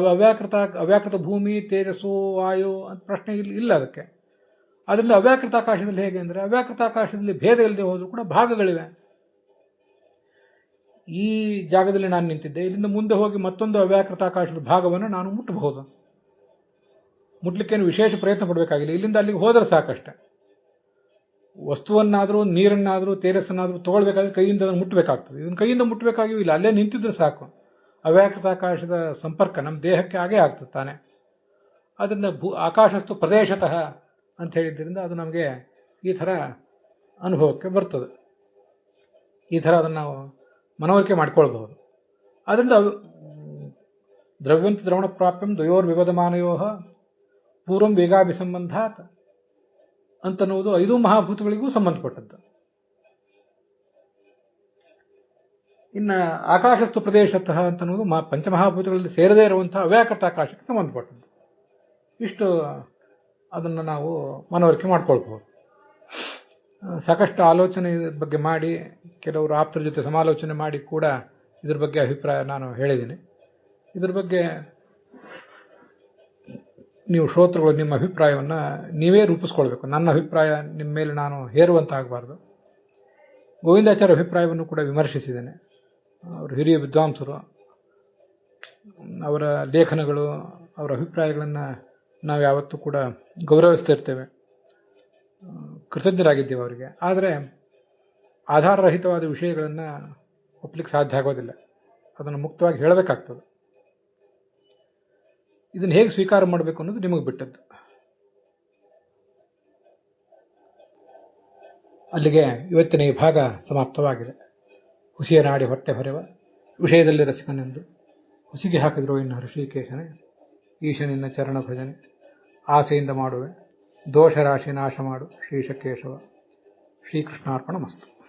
ಅವ್ಯಾಕೃತ ಭೂಮಿ, ತೇಜಸ್ಸು, ವಾಯು ಅಂತ ಪ್ರಶ್ನೆ ಇಲ್ಲ ಅದಕ್ಕೆ. ಅದರಿಂದ ಅವ್ಯಾಕೃತ ಆಕಾಶದಲ್ಲಿ ಹೇಗೆ ಅಂದರೆ, ಅವ್ಯಾಕೃತ ಆಕಾಶದಲ್ಲಿ ಭೇದ ಇಲ್ಲದೆ ಹೋದರೂ ಕೂಡ ಭಾಗಗಳಿವೆ. ಈ ಜಾಗದಲ್ಲಿ ನಾನು ನಿಂತಿದ್ದೆ, ಇಲ್ಲಿಂದ ಮುಂದೆ ಹೋಗಿ ಮತ್ತೊಂದು ಅವ್ಯಾಕೃತ ಆಕಾಶದ ಭಾಗವನ್ನು ನಾನು ಮುಟ್ಟಬಹುದು. ಮುಟ್ಲಿಕ್ಕೇನು ವಿಶೇಷ ಪ್ರಯತ್ನ ಪಡಬೇಕಾಗಿಲ್ಲ, ಇಲ್ಲಿಂದ ಅಲ್ಲಿಗೆ ಹೋದರೆ ಸಾಕಷ್ಟೆ. ವಸ್ತುವನ್ನಾದರೂ, ನೀರನ್ನಾದರೂ, ತೇಜಸ್ಸನ್ನಾದರೂ ತಗೊಳ್ಬೇಕಾದ್ರೆ ಕೈಯಿಂದ ಅದನ್ನು ಮುಟ್ಟಬೇಕಾಗ್ತದೆ. ಇದನ್ನು ಕೈಯಿಂದ ಮುಟ್ಟಬೇಕಾಗಿಯೂ ಇಲ್ಲ, ಅಲ್ಲೇ ನಿಂತಿದ್ರೆ ಸಾಕು. ಅವ್ಯಾಕೃತ ಆಕಾಶದ ಸಂಪರ್ಕ ನಮ್ಮ ದೇಹಕ್ಕೆ ಆಗೇ ಆಗ್ತದೆ ತಾನೆ. ಅದರಿಂದ ಆಕಾಶಸ್ತು ಪ್ರದೇಶತಃ ಅಂತ ಹೇಳಿದ್ದರಿಂದ ಅದು ನಮಗೆ ಈ ಥರ ಅನುಭವಕ್ಕೆ ಬರ್ತದೆ. ಈ ಥರ ಅದನ್ನು ನಾವು ಮನವರಿಕೆ ಮಾಡ್ಕೊಳ್ಬಹುದು. ಅದರಿಂದ ದ್ರವ್ಯಂತ ದ್ರವಣ ಪ್ರಾಪ್ಯಂ ದ್ವಯೋರ್ ವಿವದಮಾನಯೋ ಪೂರ್ವಂ ವೇಗಾಭಿಸಂಬಂಧಾತ್ ಅಂತನ್ನುವುದು 5 ಮಹಾಭೂತಗಳಿಗೂ ಸಂಬಂಧಪಟ್ಟದ್ದು. ಇನ್ನು ಆಕಾಶಸ್ತು ಪ್ರದೇಶತಃ ಅಂತನ್ನುವುದು ಪಂಚಮಹಾಭೂತಗಳಲ್ಲಿ ಸೇರದೇ ಇರುವಂತಹ ಅವ್ಯಾಕೃತ ಆಕಾಶಕ್ಕೆ ಸಂಬಂಧಪಟ್ಟದ್ದು. ಇಷ್ಟು ಅದನ್ನು ನಾವು ಮನವರಿಕೆ ಮಾಡ್ಕೊಳ್ಬಹುದು. ಸಾಕಷ್ಟು ಆಲೋಚನೆ ಬಗ್ಗೆ ಮಾಡಿ, ಕೆಲವರು ಆಪ್ತರ ಜೊತೆ ಸಮಾಲೋಚನೆ ಮಾಡಿ ಕೂಡ ಇದ್ರ ಬಗ್ಗೆ ಅಭಿಪ್ರಾಯ ನಾನು ಹೇಳಿದ್ದೀನಿ. ಇದ್ರ ಬಗ್ಗೆ ನೀವು ಶ್ರೋತೃಗಳು ನಿಮ್ಮ ಅಭಿಪ್ರಾಯವನ್ನು ನೀವೇ ರೂಪಿಸ್ಕೊಳ್ಬೇಕು. ನನ್ನ ಅಭಿಪ್ರಾಯ ನಿಮ್ಮ ಮೇಲೆ ನಾನು ಹೇರುವಂತಾಗಬಾರ್ದು. ಗೋವಿಂದಾಚಾರ್ಯ ಅಭಿಪ್ರಾಯವನ್ನು ಕೂಡ ವಿಮರ್ಶಿಸಿದ್ದೇನೆ. ಅವರು ಹಿರಿಯ ವಿದ್ವಾಂಸರು, ಅವರ ಲೇಖನಗಳು, ಅವರ ಅಭಿಪ್ರಾಯಗಳನ್ನು ನಾವು ಯಾವತ್ತೂ ಕೂಡ ಗೌರವಿಸ್ತಿರ್ತೇವೆ, ಕೃತಜ್ಞರಾಗಿದ್ದೇವೆ ಅವರಿಗೆ. ಆದರೆ ಆಧಾರರಹಿತವಾದ ವಿಷಯಗಳನ್ನು ಒಪ್ಪಲಿಕ್ಕೆ ಸಾಧ್ಯ ಆಗೋದಿಲ್ಲ. ಅದನ್ನು ಮುಕ್ತವಾಗಿ ಹೇಳಬೇಕಾಗ್ತದೆ. ಇದನ್ನು ಹೇಗೆ ಸ್ವೀಕಾರ ಮಾಡಬೇಕು ಅನ್ನೋದು ನಿಮಗೆ ಬಿಟ್ಟದ್ದು. ಅಲ್ಲಿಗೆ ಇವತ್ತಿನ ಈ ಭಾಗ ಸಮಾಪ್ತವಾಗಿದೆ. ಹುಸಿಯ ನಾಡಿ ಹೊಟ್ಟೆ ಹೊರೆವ ವಿಷಯದಲ್ಲಿ ರಸಿಕನೆಂದು ಹುಸಿಗೆ ಹಾಕಿದ್ರು ಇನ್ನು ಹೃಷಿಕೇಶನೇ, ಈಶನಿನ್ನ ಚರಣ ಭಜನೆ ಆಸೆಯಿಂದ ಮಾಡುವೆ, ದೋಷ ರಾಶಿ ನಾಶ ಮಾಡು ಶ್ರೀಶಕೇಶವ. ಶ್ರೀಕೃಷ್ಣಾರ್ಪಣ ಮಸ್ತು.